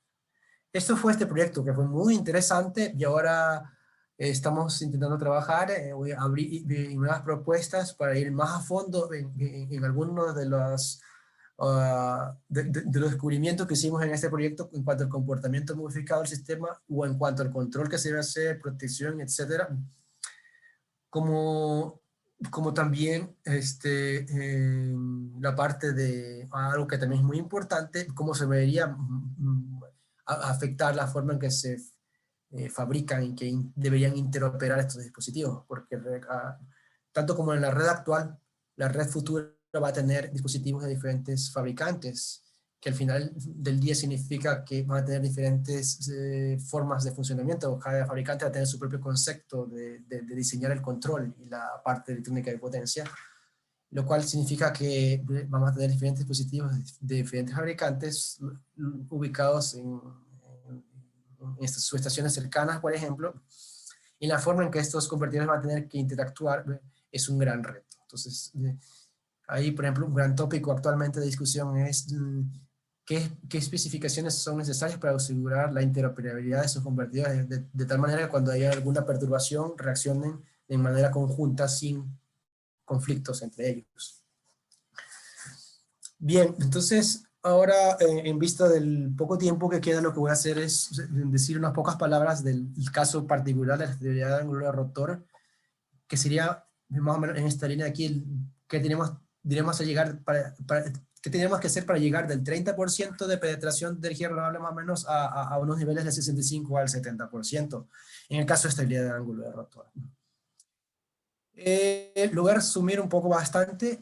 Esto fue este proyecto que fue muy interesante, y ahora estamos intentando trabajar abrir nuevas propuestas para ir más a fondo en algunos de los de los descubrimientos que hicimos en este proyecto en cuanto al comportamiento modificado del sistema, o en cuanto al control que se debe hacer, protección, etcétera, como también la parte de algo que también es muy importante, cómo se debería afectar la forma en que se fabrican y que deberían interoperar estos dispositivos, porque tanto como en la red actual, la red futura va a tener dispositivos de diferentes fabricantes, que al final del día significa que van a tener diferentes formas de funcionamiento. Cada fabricante va a tener su propio concepto de diseñar el control y la parte electrónica de potencia, lo cual significa que vamos a tener diferentes dispositivos de diferentes fabricantes ubicados en subestaciones cercanas, por ejemplo, y la forma en que estos convertidores van a tener que interactuar es un gran reto. Entonces, ahí, por ejemplo, un gran tópico actualmente de discusión es qué especificaciones son necesarias para asegurar la interoperabilidad de esos convertidores, de tal manera que cuando haya alguna perturbación reaccionen de manera conjunta sin conflictos entre ellos. Bien, entonces ahora en vista del poco tiempo que queda, lo que voy a hacer es decir unas pocas palabras del caso particular de la estabilidad de ángulo de rotor, que sería más o menos en esta línea de aquí, que diríamos a llegar ¿qué tenemos que hacer para llegar del 30% de penetración de energía renovable más o menos a unos niveles de 65 al 70%, en el caso de estabilidad de ángulo de rotor? Lo voy a resumir un poco bastante.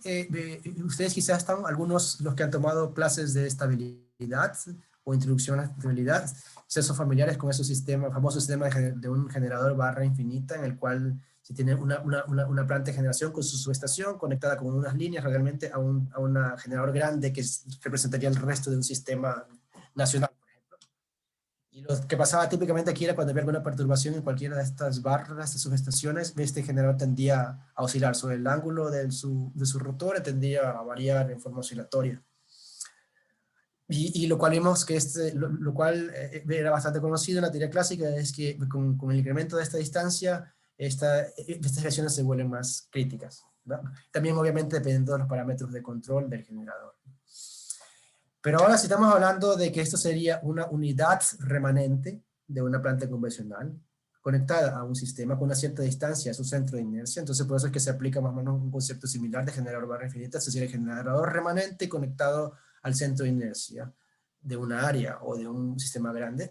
Ustedes quizás están, algunos los que han tomado clases de estabilidad o introducción a la estabilidad, quizás son familiares con ese sistema, famoso sistema de un generador barra infinita, en el cual se tiene una planta de generación con su subestación conectada con unas líneas realmente a un generador grande que representaría el resto de un sistema nacional, por ejemplo. Y lo que pasaba típicamente aquí era cuando había alguna perturbación en cualquiera de estas barras, de subestaciones, este generador tendía a oscilar sobre el ángulo de su rotor, tendía a variar en forma oscilatoria. Y lo cual vimos que lo cual era bastante conocido en la teoría clásica, es que con el incremento de esta distancia, estas reacciones se vuelven más críticas, ¿verdad? También obviamente dependiendo de los parámetros de control del generador. Pero ahora si estamos hablando de que esto sería una unidad remanente de una planta convencional, conectada a un sistema con una cierta distancia a su centro de inercia, entonces por eso es que se aplica más o menos un concepto similar de generador barra infinita, es decir, el generador remanente conectado al centro de inercia de una área o de un sistema grande,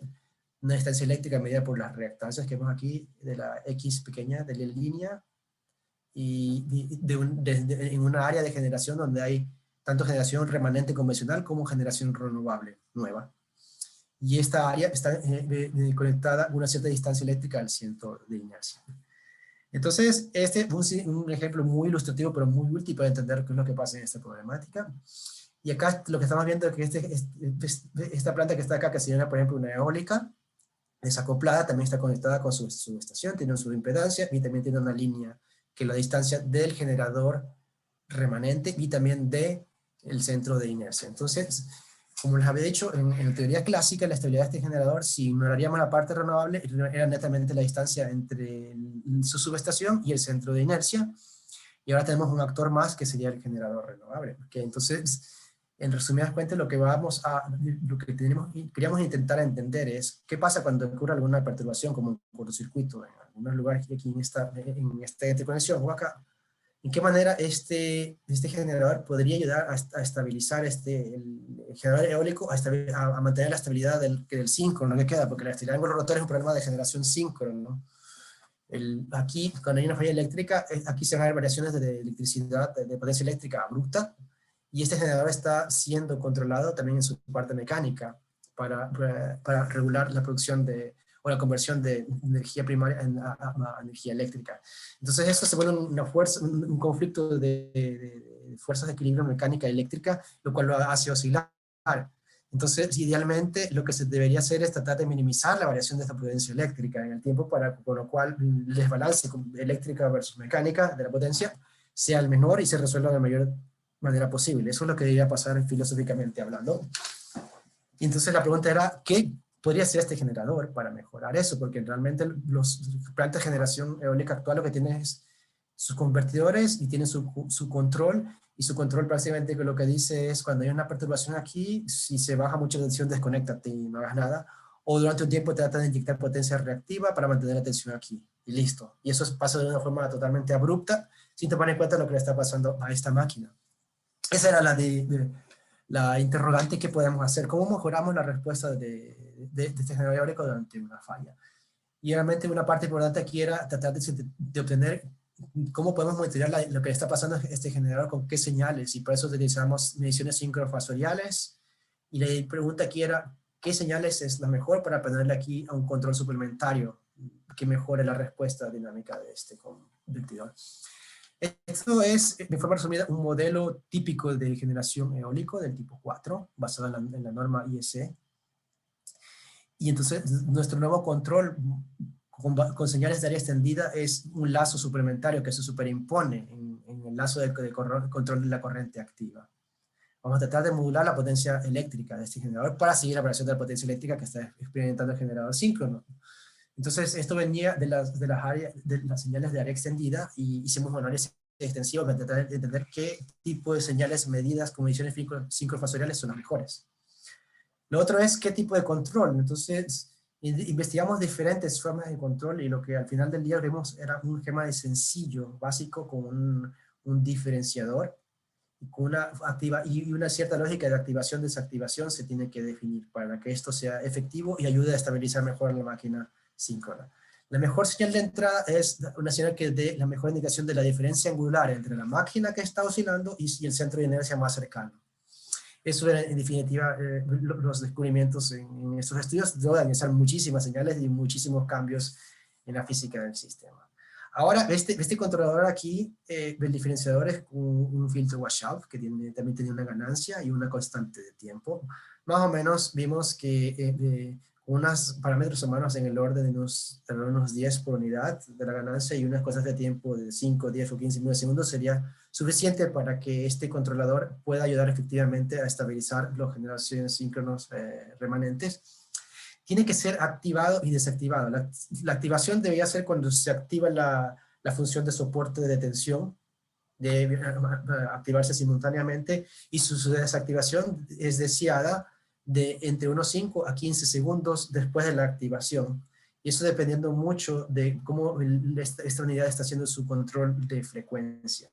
una distancia eléctrica medida por las reactancias que vemos aquí de la X pequeña de la línea en una área de generación donde hay tanto generación remanente convencional como generación renovable nueva. Y esta área está conectada a una cierta distancia eléctrica al centro de inercia. Entonces, este es un ejemplo muy ilustrativo, pero muy útil para entender qué es lo que pasa en esta problemática. Y acá lo que estamos viendo es que esta planta que está acá, que se llama, por ejemplo, una eólica, desacoplada, también está conectada con su estación, tiene su impedancia y también tiene una línea que es la distancia del generador remanente y también del centro de inercia. Entonces, como les había dicho, en la teoría clásica, la estabilidad de este generador, si ignoraríamos la parte renovable, era netamente la distancia entre su subestación y el centro de inercia, y ahora tenemos un actor más que sería el generador renovable. ¿Okay? Entonces, en resumidas cuentas, lo que queríamos intentar entender es qué pasa cuando ocurre alguna perturbación, como un cortocircuito en algunos lugares aquí en esta interconexión o acá. ¿En qué manera este generador podría ayudar a estabilizar el generador eólico, a mantener la estabilidad del síncrono que queda? Porque la estabilidad en los rotores es un problema de generación síncrono, ¿no? Aquí, cuando hay una falla eléctrica, aquí se van a ver variaciones de electricidad, de potencia eléctrica abrupta, y este generador está siendo controlado también en su parte mecánica para regular la producción o la conversión de energía primaria a energía eléctrica. Entonces eso se vuelve un conflicto de fuerzas de equilibrio mecánica y eléctrica, lo cual lo hace oscilar. Entonces, idealmente, lo que se debería hacer es tratar de minimizar la variación de esta potencia eléctrica en el tiempo, con lo cual el desbalance eléctrica versus mecánica de la potencia sea el menor y se resuelva de la mayor manera posible. Eso es lo que debería pasar filosóficamente hablando. Y entonces la pregunta era, ¿qué podría ser este generador para mejorar eso? Porque realmente los plantas de generación eólica actual lo que tienen es sus convertidores y tienen su control, y su control básicamente lo que dice es cuando hay una perturbación aquí, si se baja mucha tensión, desconéctate y no hagas nada, o durante un tiempo trata de inyectar potencia reactiva para mantener la tensión aquí, y listo. Y eso pasa de una forma totalmente abrupta, sin tomar en cuenta lo que le está pasando a esta máquina. Esa era la interrogante que podemos hacer. ¿Cómo mejoramos la respuesta de este generador eólico durante una falla? Y realmente una parte importante aquí era tratar de obtener cómo podemos monitorear lo que está pasando en este generador, con qué señales, y por eso utilizamos mediciones sincrofasoriales. Y la pregunta aquí era, ¿qué señales es la mejor para ponerle aquí a un control suplementario que mejore la respuesta dinámica de este convertidor? Esto es, de forma resumida, un modelo típico de generación eólico del tipo 4, basado en la norma IEC. Y entonces, nuestro nuevo control con señales de área extendida es un lazo suplementario que se superimpone en el lazo de control de la corriente activa. Vamos a tratar de modular la potencia eléctrica de este generador para seguir la variación de la potencia eléctrica que está experimentando el generador síncrono. Entonces, esto venía de las señales de área extendida, y hicimos un análisis extensivo para tratar de entender qué tipo de señales medidas con mediciones sincrofasoriales son las mejores. Lo otro es qué tipo de control. Entonces, investigamos diferentes formas de control, y lo que al final del día vimos era un esquema de sencillo, básico, con un diferenciador, y con una cierta lógica de activación-desactivación se tiene que definir para que esto sea efectivo y ayude a estabilizar mejor la máquina síncrona. La mejor señal de entrada es una señal que dé la mejor indicación de la diferencia angular entre la máquina que está oscilando y el centro de inercia más cercano. Eso era, en definitiva, los descubrimientos en estos estudios. Debo de analizar muchísimas señales y muchísimos cambios en la física del sistema. Ahora, este controlador aquí, el diferenciador es un filtro washout, que también tiene una ganancia y una constante de tiempo. Más o menos vimos que unos parámetros humanos en el orden de unos 10 por unidad de la ganancia, y unas cosas de tiempo de 5, 10 o 15 milisegundos sería suficiente para que este controlador pueda ayudar efectivamente a estabilizar las generaciones síncronos remanentes. Tiene que ser activado y desactivado. La activación debería ser cuando se activa la función de soporte de detención, debe activarse simultáneamente, y su desactivación es deseada de entre unos 5 a 15 segundos después de la activación. Y eso dependiendo mucho de cómo esta unidad está haciendo su control de frecuencia.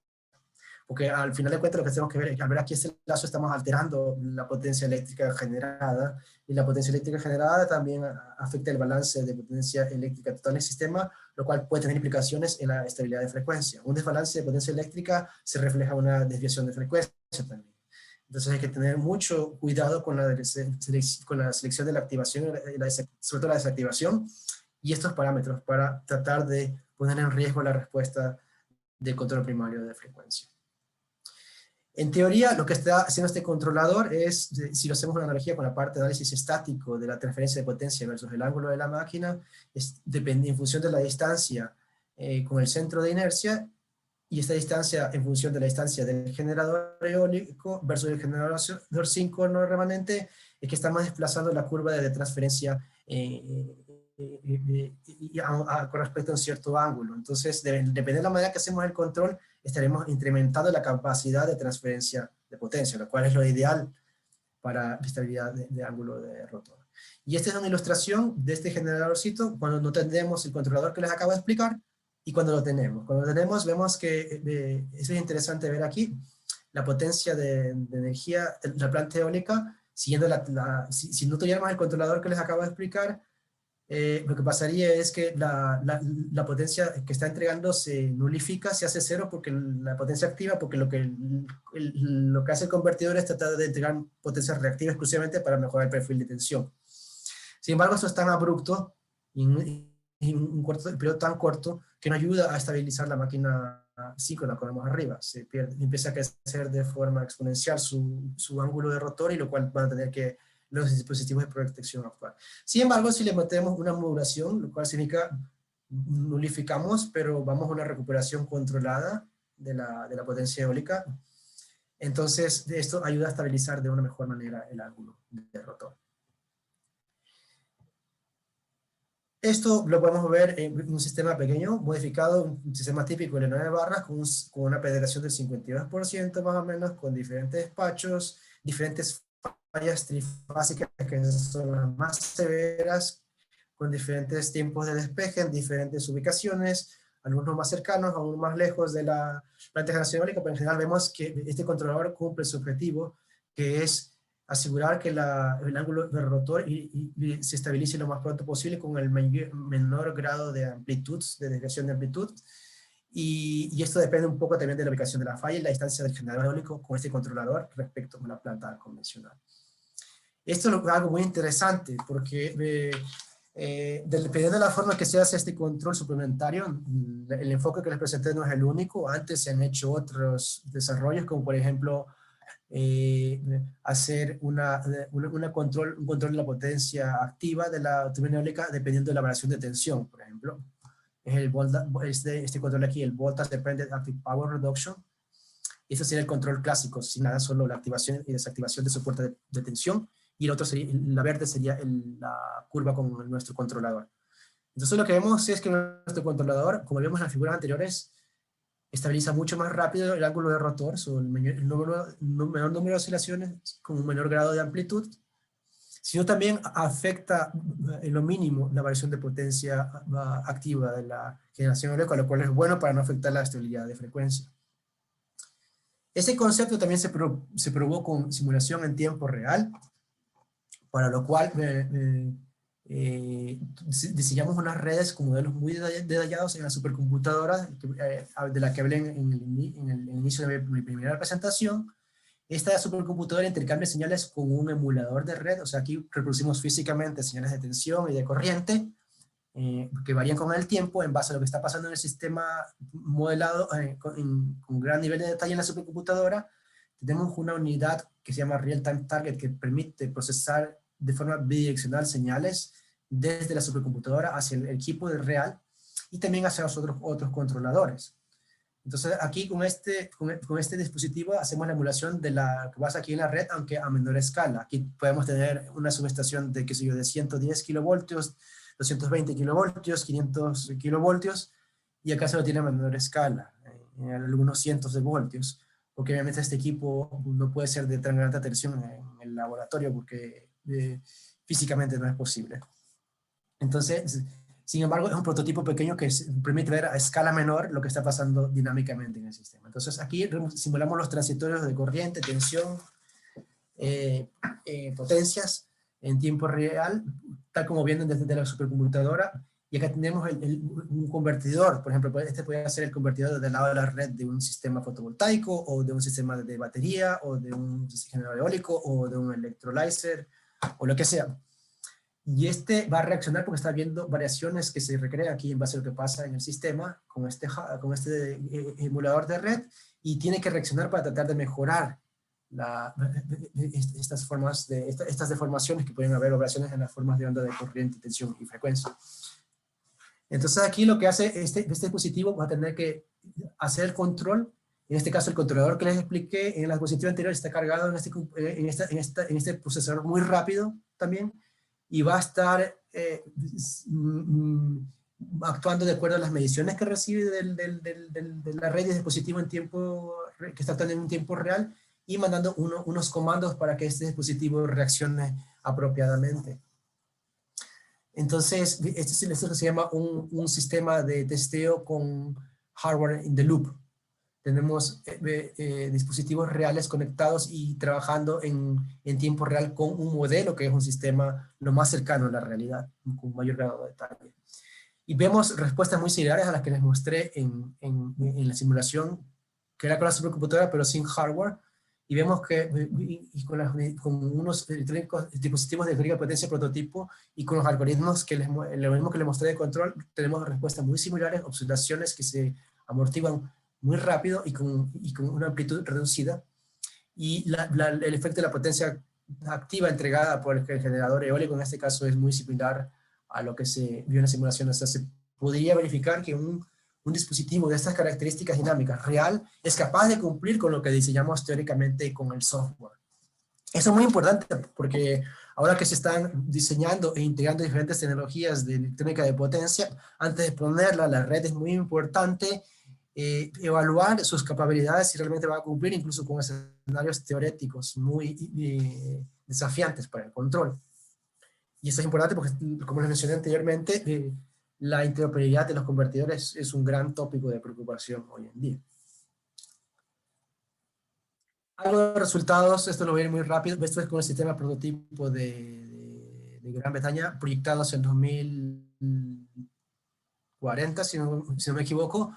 porque al final de cuentas lo que tenemos que ver, al ver aquí este lazo estamos alterando la potencia eléctrica generada, y la potencia eléctrica generada también afecta el balance de potencia eléctrica total del sistema, lo cual puede tener implicaciones en la estabilidad de frecuencia. Un desbalance de potencia eléctrica se refleja en una desviación de frecuencia también. Entonces hay que tener mucho cuidado con la selección de la activación, sobre todo la desactivación, y estos parámetros para tratar de poner en riesgo la respuesta del control primario de frecuencia. En teoría, lo que está haciendo este controlador es, si lo hacemos una analogía con la parte de análisis estático de la transferencia de potencia versus el ángulo de la máquina, depende en función de la distancia con el centro de inercia, y esta distancia en función de la distancia del generador eólico versus el generador síncrono remanente, es que estamos desplazando la curva de transferencia con respecto a un cierto ángulo. Entonces, depende de la manera que hacemos el control, estaremos incrementando la capacidad de transferencia de potencia, lo cual es lo ideal para la estabilidad de ángulo de rotor. Y esta es una ilustración de este generadorcito cuando no tenemos el controlador que les acabo de explicar, y cuando lo tenemos. Cuando lo tenemos, vemos que eso es interesante ver aquí, la potencia de energía de la planta eólica, siguiendo si no tuviéramos el controlador que les acabo de explicar, lo que pasaría es que la potencia que está entregando se nulifica, se hace cero porque la potencia activa, porque lo que hace el convertidor es tratar de entregar potencia reactiva exclusivamente para mejorar el perfil de tensión. Sin embargo, esto es tan abrupto y en un periodo tan corto que no ayuda a estabilizar la máquina síncrona, como vemos arriba. Se pierde, empieza a crecer de forma exponencial su ángulo de rotor, y lo cual van a tener que los dispositivos de protección actuar. Sin embargo, si le metemos una modulación, lo cual significa nulificamos, pero vamos a una recuperación controlada de la potencia eólica, entonces esto ayuda a estabilizar de una mejor manera el ángulo de rotor. Esto lo podemos ver en un sistema pequeño, modificado, un sistema típico de 9 barras, con una penetración del 52% más o menos, con diferentes despachos, diferentes fallas trifásicas que son las más severas, con diferentes tiempos de despeje en diferentes ubicaciones, algunos más cercanos, algunos más lejos de la planta de generación eólica, pero en general vemos que este controlador cumple su objetivo, que es asegurar que el ángulo de rotor se estabilice lo más pronto posible con el menor grado de amplitud, de desviación de amplitud, y esto depende un poco también de la ubicación de la falla y la distancia del generador eólico con este controlador respecto a la planta convencional. Esto es algo muy interesante porque dependiendo de la forma que se hace este control suplementario, el enfoque que les presenté no es el único. Antes se han hecho otros desarrollos, como por ejemplo hacer un control de la potencia activa de la turbina eólica dependiendo de la variación de tensión, por ejemplo. Es este control aquí, el Voltage Dependent Active Power Reduction. Este sería el control clásico, sin nada, solo la activación y desactivación de soporte de tensión. Y el otro sería, la verde sería la curva con nuestro controlador. Entonces lo que vemos es que nuestro controlador, como vimos en las figuras anteriores, estabiliza mucho más rápido el ángulo de rotor, el menor número de oscilaciones con un menor grado de amplitud, sino también afecta en lo mínimo la variación de potencia activa de la generación eólica, lo cual es bueno para no afectar la estabilidad de frecuencia. Ese concepto también se probó con simulación en tiempo real, para lo cual diseñamos unas redes con modelos muy detallados en la supercomputadora, de la que hablé en el inicio de mi primera presentación. Esta supercomputadora intercambia señales con un emulador de red, o sea, aquí reproducimos físicamente señales de tensión y de corriente, que varían con el tiempo en base a lo que está pasando en el sistema modelado con gran nivel de detalle en la supercomputadora. Tenemos una unidad que se llama Real Time Target, que permite procesar de forma bidireccional señales desde la supercomputadora hacia el equipo de real y también hacia los otros controladores. Entonces aquí con este dispositivo hacemos la emulación de la que pasa aquí en la red, aunque a menor escala. Aquí podemos tener una subestación de, qué sé yo, de 110 kilovoltios, 220 kilovoltios, 500 kilovoltios, y acá se lo tiene a menor escala, en algunos cientos de voltios, porque obviamente este equipo no puede ser de tan alta tensión en el laboratorio, porque físicamente no es posible. Entonces, Sin embargo, es un prototipo pequeño que permite ver a escala menor lo que está pasando dinámicamente en el sistema. Entonces, aquí simulamos los transitorios de corriente, tensión, potencias en tiempo real, tal como vienen desde la supercomputadora. Y acá tenemos un convertidor. Por ejemplo, este puede ser el convertidor del lado de la red de un sistema fotovoltaico, o de un sistema de batería, o de un generador eólico, o de un electrolyzer, o lo que sea. Y este va a reaccionar porque está viendo variaciones que se recrean aquí en base a lo que pasa en el sistema con este emulador de red, y tiene que reaccionar para tratar de mejorar estas deformaciones que pueden haber, variaciones en las formas de onda de corriente, tensión y frecuencia. Entonces aquí lo que hace este dispositivo va a tener que hacer el control. En este caso el controlador que les expliqué en la diapositiva anterior está cargado en este procesador muy rápido también, y va a estar actuando de acuerdo a las mediciones que recibe de la red de dispositivo que está actuando en un tiempo real, y mandando unos comandos para que este dispositivo reaccione apropiadamente. Entonces, esto se llama un sistema de testeo con hardware in the loop. Tenemos dispositivos reales conectados y trabajando en tiempo real con un modelo que es un sistema lo más cercano a la realidad, con mayor grado de detalle. Y vemos respuestas muy similares a las que les mostré en la simulación, que era con la supercomputadora, pero sin hardware. Y vemos que con unos dispositivos de electrónica de potencia prototipo, y con los algoritmos lo mismo que les mostré de control, tenemos respuestas muy similares, oscilaciones que se amortiguan muy rápido y con una amplitud reducida. Y el efecto de la potencia activa entregada por el generador eólico en este caso es muy similar a lo que se vio en la simulación. O sea, se podría verificar que un dispositivo de estas características dinámicas real es capaz de cumplir con lo que diseñamos teóricamente con el software. Eso es muy importante porque ahora que se están diseñando e integrando diferentes tecnologías de electrónica de potencia, antes de ponerla a la red es muy importante evaluar sus capacidades si realmente va a cumplir, incluso con escenarios teóreticos muy desafiantes para el control. Y eso es importante porque, como les mencioné anteriormente, la interoperabilidad de los convertidores es un gran tópico de preocupación hoy en día. Algo de resultados, esto lo voy a ir muy rápido. Esto es con el sistema prototipo de Gran Bretaña, proyectados en 2040, si no me equivoco.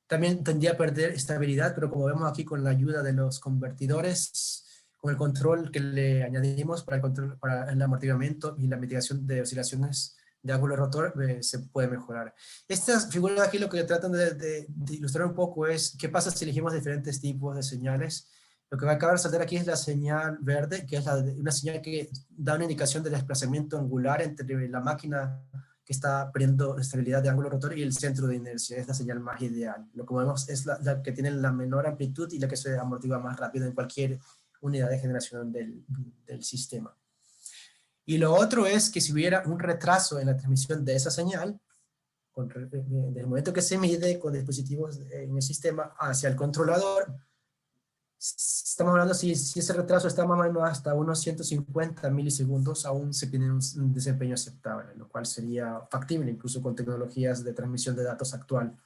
También tendría a perder estabilidad, pero como vemos aquí, con la ayuda de los convertidores, con el control que le añadimos para el amortiguamiento y la mitigación de oscilaciones de ángulo rotor, se puede mejorar. Estas figuras de aquí lo que tratan de ilustrar un poco es qué pasa si elegimos diferentes tipos de señales. Lo que va a acabar de saltar aquí es la señal verde, que es una señal que da una indicación del desplazamiento angular entre la máquina que está perdiendo estabilidad de ángulo rotor y el centro de inercia. Es la señal más ideal. Lo que vemos es la que tiene la menor amplitud y la que se amortigua más rápido en cualquier unidad de generación del sistema. Y lo otro es que si hubiera un retraso en la transmisión de esa señal, desde el momento que se mide con dispositivos en el sistema hacia el controlador, estamos hablando si ese retraso está más o menos hasta unos 150 milisegundos, aún se tiene un desempeño aceptable, lo cual sería factible incluso con tecnologías de transmisión de datos actual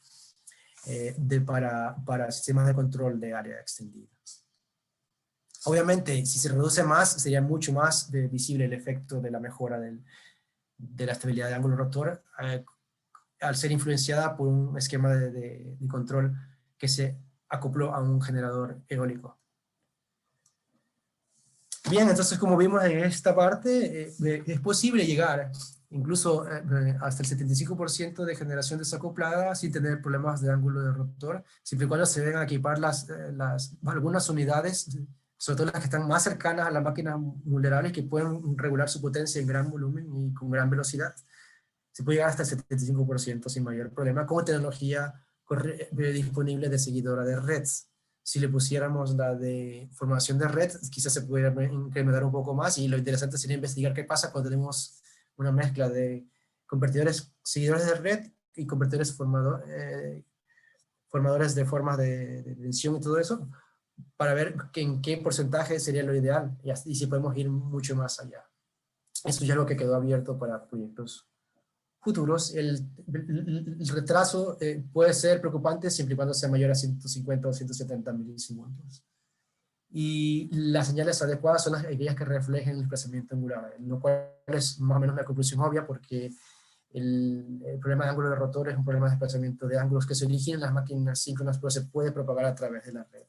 para sistemas de control de área extendida. Obviamente, si se reduce más, sería mucho más visible el efecto de la mejora de la estabilidad de ángulo rotor, al ser influenciada por un esquema de control que se acopló a un generador eólico. Bien, entonces como vimos en esta parte, es posible llegar incluso hasta el 75% de generación desacoplada sin tener problemas de ángulo de rotor, siempre y cuando se deben equipar algunas unidades, sobre todo las que están más cercanas a las máquinas vulnerables, que pueden regular su potencia en gran volumen y con gran velocidad. Se puede llegar hasta el 75% sin mayor problema, con tecnología disponible de seguidora de redes. Si le pusiéramos la de formación de red, quizás se pudiera incrementar un poco más, y lo interesante sería investigar qué pasa cuando tenemos una mezcla de convertidores seguidores de red y convertidores formadores de formas de tensión y todo eso, para ver en qué porcentaje sería lo ideal y si podemos ir mucho más allá. Esto ya es lo que quedó abierto para proyectos futuros, el retraso puede ser preocupante siempre y cuando sea mayor a 150 o 170 milisegundos. Y las señales adecuadas son aquellas que reflejen el desplazamiento angular, lo cual es más o menos una conclusión obvia porque el problema de ángulo de rotor es un problema de desplazamiento de ángulos que se originan en las máquinas síncronas, pero se puede propagar a través de la red.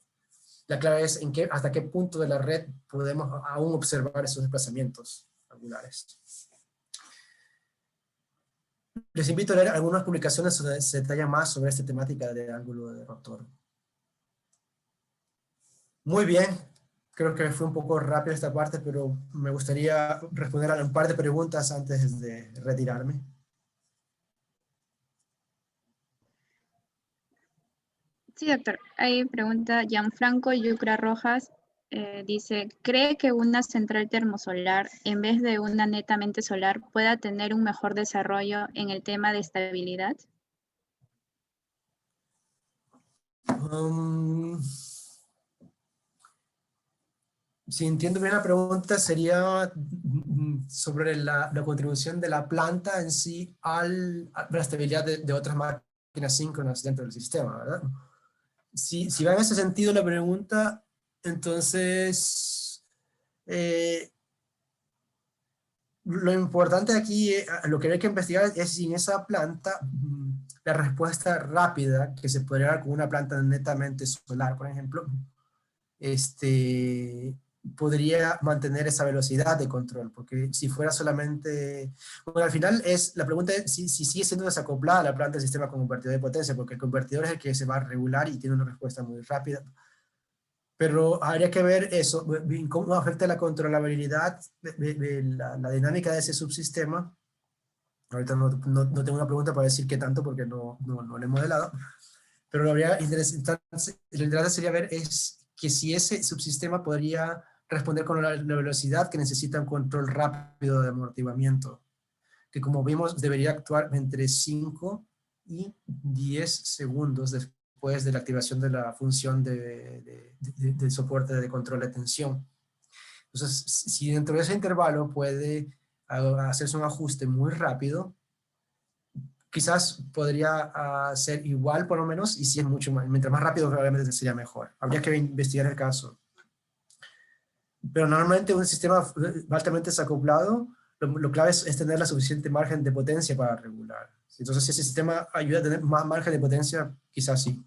La clave es hasta qué punto de la red podemos aún observar esos desplazamientos angulares. Les invito a leer algunas publicaciones donde se detalla más sobre esta temática de ángulo de rotor. Muy bien, creo que fue un poco rápido esta parte, pero me gustaría responder a un par de preguntas antes de retirarme. Sí, doctor. Ahí pregunta Gianfranco Yucra Rojas. Dice, ¿cree que una central termosolar en vez de una netamente solar pueda tener un mejor desarrollo en el tema de estabilidad? Si entiendo bien la pregunta, sería sobre la contribución de la planta en sí a la estabilidad de otras máquinas síncronas dentro del sistema, ¿verdad? Si va en ese sentido la pregunta, entonces lo importante aquí, lo que hay que investigar es si en esa planta la respuesta rápida que se podría dar con una planta netamente solar, por ejemplo, podría mantener esa velocidad de control, porque si fuera solamente, bueno, al final la pregunta es si sigue siendo desacoplada la planta del sistema con convertidor de potencia, porque el convertidor es el que se va a regular y tiene una respuesta muy rápida. Pero habría que ver eso, cómo afecta la controlabilidad de la dinámica de ese subsistema. Ahorita no tengo una pregunta para decir qué tanto, porque no lo he modelado, pero lo habría interesante sería ver es que si ese subsistema podría responder con la velocidad que necesita un control rápido de amortiguamiento, que como vimos debería actuar entre 5 y 10 segundos después de la activación de la función de soporte de control de tensión. Entonces, si dentro de ese intervalo puede hacerse un ajuste muy rápido, quizás podría ser igual por lo menos, y si es mucho más, mientras más rápido probablemente sería mejor. Habría que investigar el caso. Pero normalmente un sistema altamente desacoplado, lo clave es tener la suficiente margen de potencia para regular. Entonces, si ese sistema ayuda a tener más margen de potencia, quizás sí.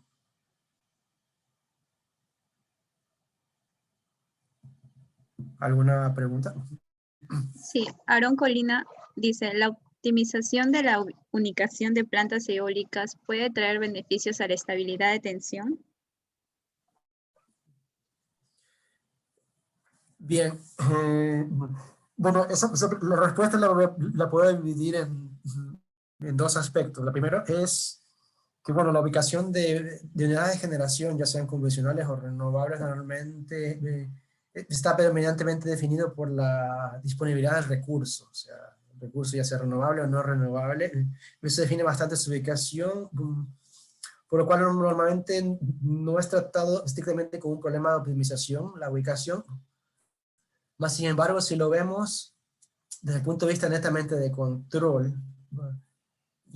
¿Alguna pregunta? Sí, Aaron Colina dice, la optimización de la unicación de plantas eólicas puede traer beneficios a la estabilidad de tensión. Bien. Bueno, la respuesta la puedo dividir en dos aspectos. La primera es que, bueno, la ubicación de unidades de generación, ya sean convencionales o renovables, normalmente está predominantemente definido por la disponibilidad del recurso. O sea, el recurso ya sea renovable o no renovable. Eso define bastante su ubicación, por lo cual normalmente no es tratado estrictamente como un problema de optimización, la ubicación. Más sin embargo, si lo vemos desde el punto de vista netamente de control, ¿no?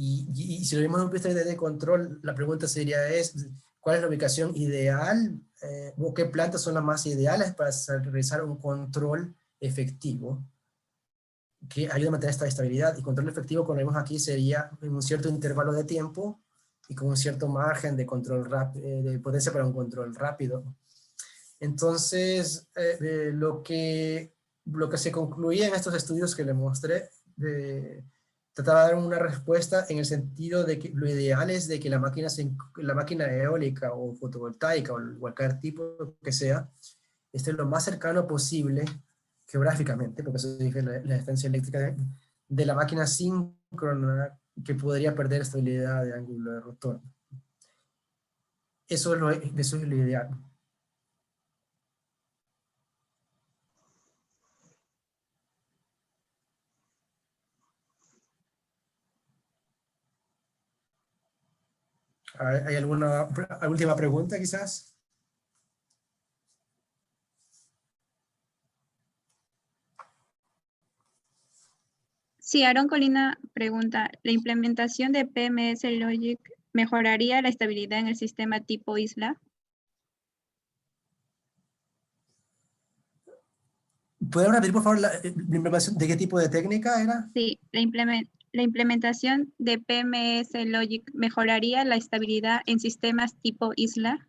y si lo vemos desde un punto de vista de control, la pregunta sería ¿cuál es la ubicación ideal? ¿O qué plantas son las más ideales para realizar un control efectivo que ayude a mantener esta estabilidad? Y control efectivo, como vemos aquí, sería en un cierto intervalo de tiempo y con un cierto margen de control de potencia para un control rápido. Entonces, lo que se concluía en estos estudios que le mostré, trataba de dar una respuesta en el sentido de que lo ideal es de que la máquina eólica o fotovoltaica o cualquier tipo que sea, esté lo más cercano posible geográficamente, porque eso dije la distancia eléctrica de la máquina síncrona que podría perder estabilidad de ángulo de rotor. Eso es lo ideal. ¿Hay alguna última pregunta quizás? Sí, Aaron Colina pregunta, ¿la implementación de PMS Logic mejoraría la estabilidad en el sistema tipo isla? ¿Pueden repetir, por favor, la implementación de qué tipo de técnica era? Sí, la implementación de PMS Logic mejoraría la estabilidad en sistemas tipo isla.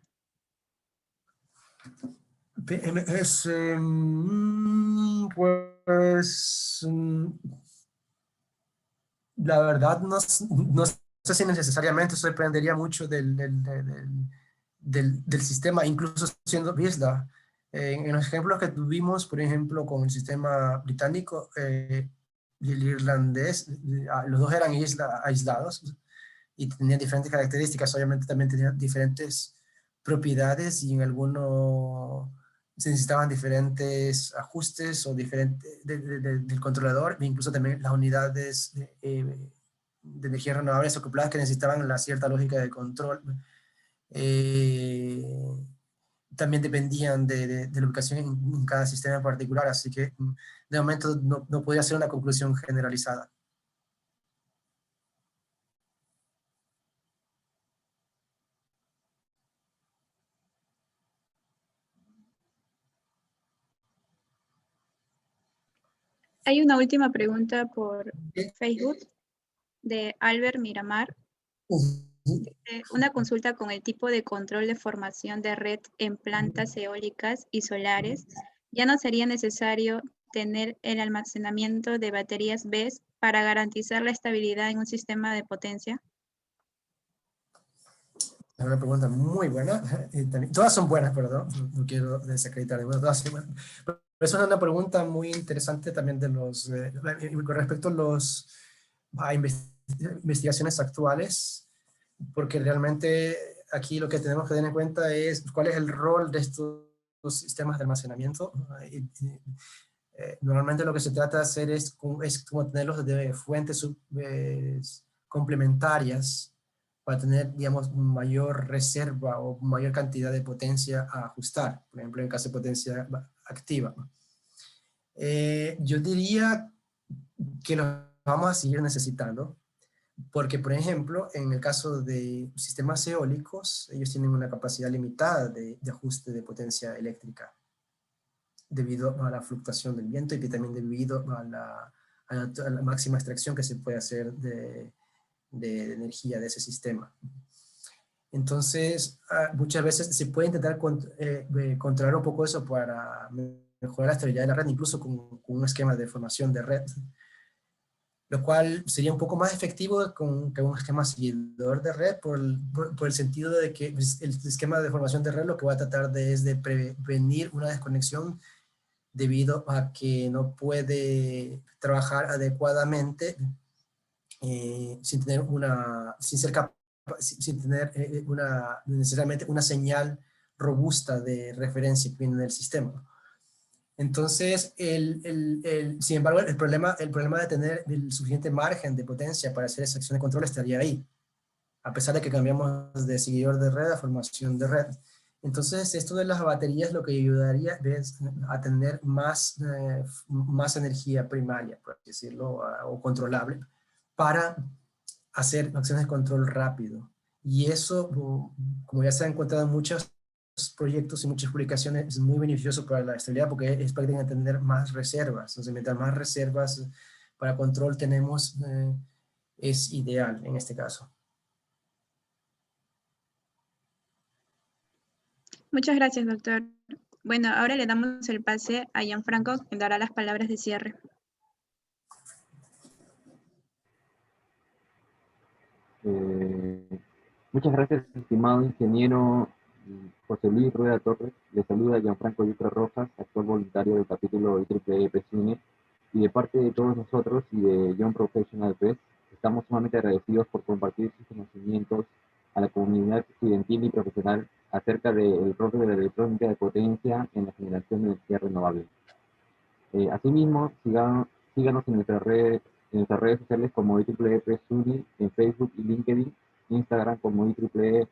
Es, pues, la verdad no sé si necesariamente eso dependería mucho del sistema, incluso siendo isla. En los ejemplos que tuvimos, por ejemplo, con el sistema británico y el irlandés, los dos eran aislados y tenían diferentes características, obviamente también tenían diferentes propiedades y en algunos se necesitaban diferentes ajustes o diferentes del controlador, e incluso también las unidades de energías renovables acopladas que necesitaban la cierta lógica de control. Eh, también dependían de la ubicación en cada sistema en particular, así que de momento no podría ser una conclusión generalizada. Hay una última pregunta por Facebook de Albert Miramar. Una consulta con el tipo de control de formación de red en plantas eólicas y solares. ¿Ya no sería necesario tener el almacenamiento de baterías BESS para garantizar la estabilidad en un sistema de potencia? Es una pregunta muy buena. Todas son buenas, perdón. No quiero desacreditar ninguna. Todas son buenas. Pero es una pregunta muy interesante también de con respecto a investigaciones actuales, porque realmente aquí lo que tenemos que tener en cuenta es cuál es el rol de estos sistemas de almacenamiento. Normalmente lo que se trata de hacer es como tenerlos de fuentes complementarias para tener, digamos, mayor reserva o mayor cantidad de potencia a ajustar, por ejemplo, en caso de potencia activa. Yo diría que los vamos a seguir necesitando, porque, por ejemplo, en el caso de sistemas eólicos, ellos tienen una capacidad limitada de ajuste de potencia eléctrica, debido a la fluctuación del viento y también debido a la máxima extracción que se puede hacer de energía de ese sistema. Entonces, muchas veces se puede intentar controlar un poco eso para mejorar la estabilidad de la red, incluso con un esquema de formación de red, lo cual sería un poco más efectivo que un esquema seguidor de red por el sentido de que el esquema de formación de red lo que va a tratar es de prevenir una desconexión debido a que no puede trabajar adecuadamente sin tener necesariamente una señal robusta de referencia que viene del sistema. Entonces, sin embargo, el problema de tener el suficiente margen de potencia para hacer esa acción de control estaría ahí, a pesar de que cambiamos de seguidor de red a formación de red. Entonces, esto de las baterías lo que ayudaría es a tener más energía primaria, por así decirlo, o controlable, para hacer acciones de control rápido. Y eso, como ya se ha encontrado en muchos proyectos y muchas publicaciones, es muy beneficioso para la estabilidad porque es prácticamente tener más reservas. Entonces, mientras más reservas para control tenemos, es ideal en este caso. Muchas gracias, doctor. Bueno, ahora le damos el pase a Gianfranco, quien dará las palabras de cierre. Muchas gracias, estimado ingeniero José Luis Rueda Torres. Le saluda Gianfranco Yutra Rojas, actual voluntario del capítulo IEEE PESUNE, y de parte de todos nosotros y de Young Professional PES, estamos sumamente agradecidos por compartir sus conocimientos a la comunidad estudiantil y profesional acerca del rol de la electrónica de potencia en la generación de energía renovable. Asimismo, síganos en nuestras redes sociales como IEEE PESUNE, en Facebook y LinkedIn, Instagram como IEEE_PES_1.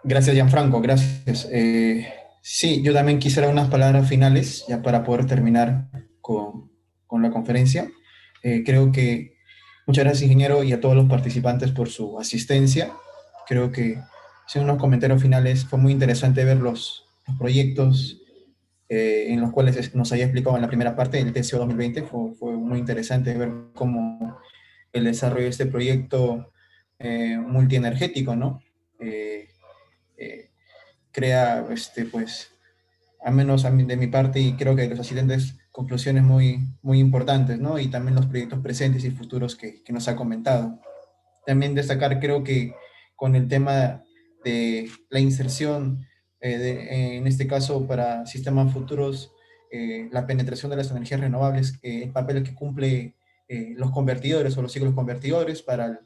Gracias, Gianfranco, gracias. Sí, yo también quisiera unas palabras finales, ya para poder terminar con la conferencia. Creo que muchas gracias, ingeniero, y a todos los participantes por su asistencia. Creo que, sin unos comentarios finales, fue muy interesante ver los proyectos en los cuales nos había explicado en la primera parte del TCO 2020. Fue muy interesante ver cómo el desarrollo de este proyecto multienergético, ¿no? Eh, crea, pues, al menos de mi parte, y creo que de los asistentes, conclusiones muy importantes, ¿no? Y también los proyectos presentes y futuros que nos ha comentado. También destacar, creo que con el tema de la inserción, en este caso para sistemas futuros, la penetración de las energías renovables, el papel que cumple los convertidores o los ciclos convertidores para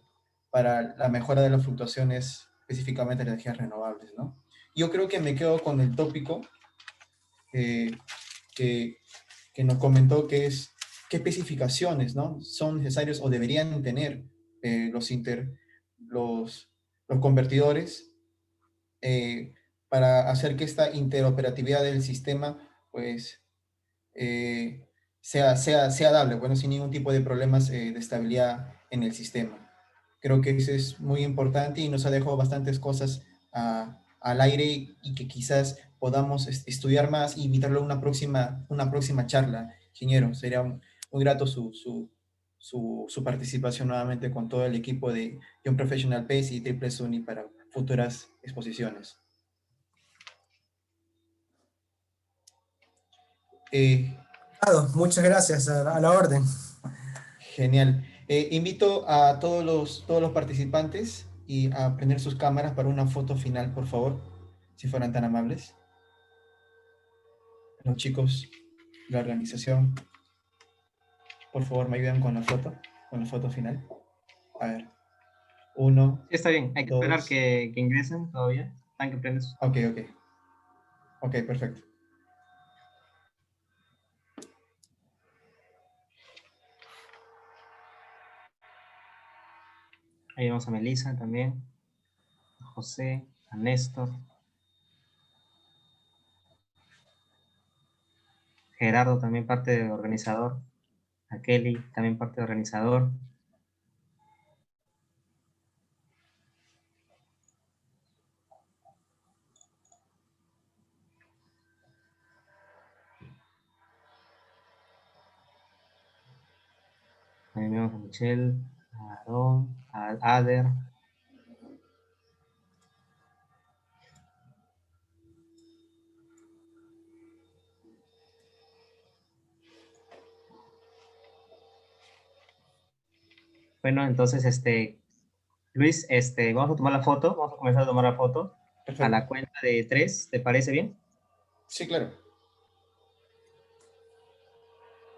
la mejora de las fluctuaciones, específicamente de energías renovables, ¿no? Yo creo que me quedo con el tópico eh, que, que nos comentó, que es qué especificaciones, ¿no?, son necesarios o deberían tener los convertidores para hacer que esta interoperatividad del sistema, pues, sea dable, bueno, sin ningún tipo de problemas de estabilidad en el sistema. Creo que eso es muy importante y nos ha dejado bastantes cosas al aire, y que quizás podamos estudiar más y invitarlo a una próxima charla, ingeniero. Sería muy grato su participación nuevamente con todo el equipo de Young Professional PES y Triple SUNY para futuras exposiciones. Muchas gracias, a la orden. Genial. Invito a todos los participantes y a prender sus cámaras para una foto final, por favor, si fueran tan amables. Los chicos de la organización, por favor, me ayudan con la foto final. A ver, 1, Está bien, hay que 2. esperar que ingresen todavía. Están que prenden sus... Ok, perfecto. Ahí vamos a Melissa también, a José, a Néstor, Gerardo también parte de organizador, a Kelly también parte de organizador. También vemos a Michelle, a Aaron, a Ader. Bueno, entonces, Luis, vamos a tomar la foto, vamos a comenzar a tomar la foto. Perfecto. A la cuenta de 3, ¿te parece bien? Sí, claro.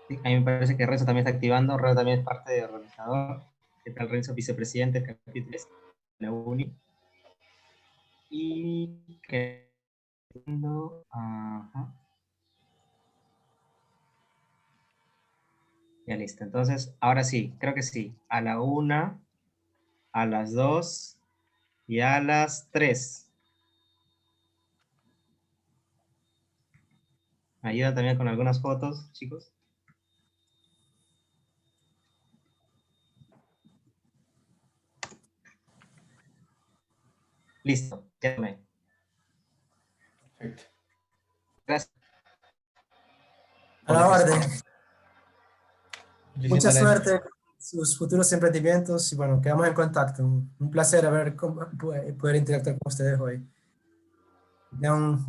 Sí, a mí me parece que Renzo también está activando. Renzo también es parte de organizador. ¿Qué tal, Renzo? Vicepresidente del capítulo 3 de la UNI. Y que... Ajá. Ya listo. Entonces, ahora sí, creo que sí. A la 1, a las 2 y a las 3. ¿Me ayuda también con algunas fotos, chicos? Listo, ya tomé. Perfecto. Gracias. A la orden. Muchísimas Mucha gracias. suerte con sus futuros emprendimientos y bueno, quedamos en contacto. Un placer poder interactuar con ustedes hoy. Ya un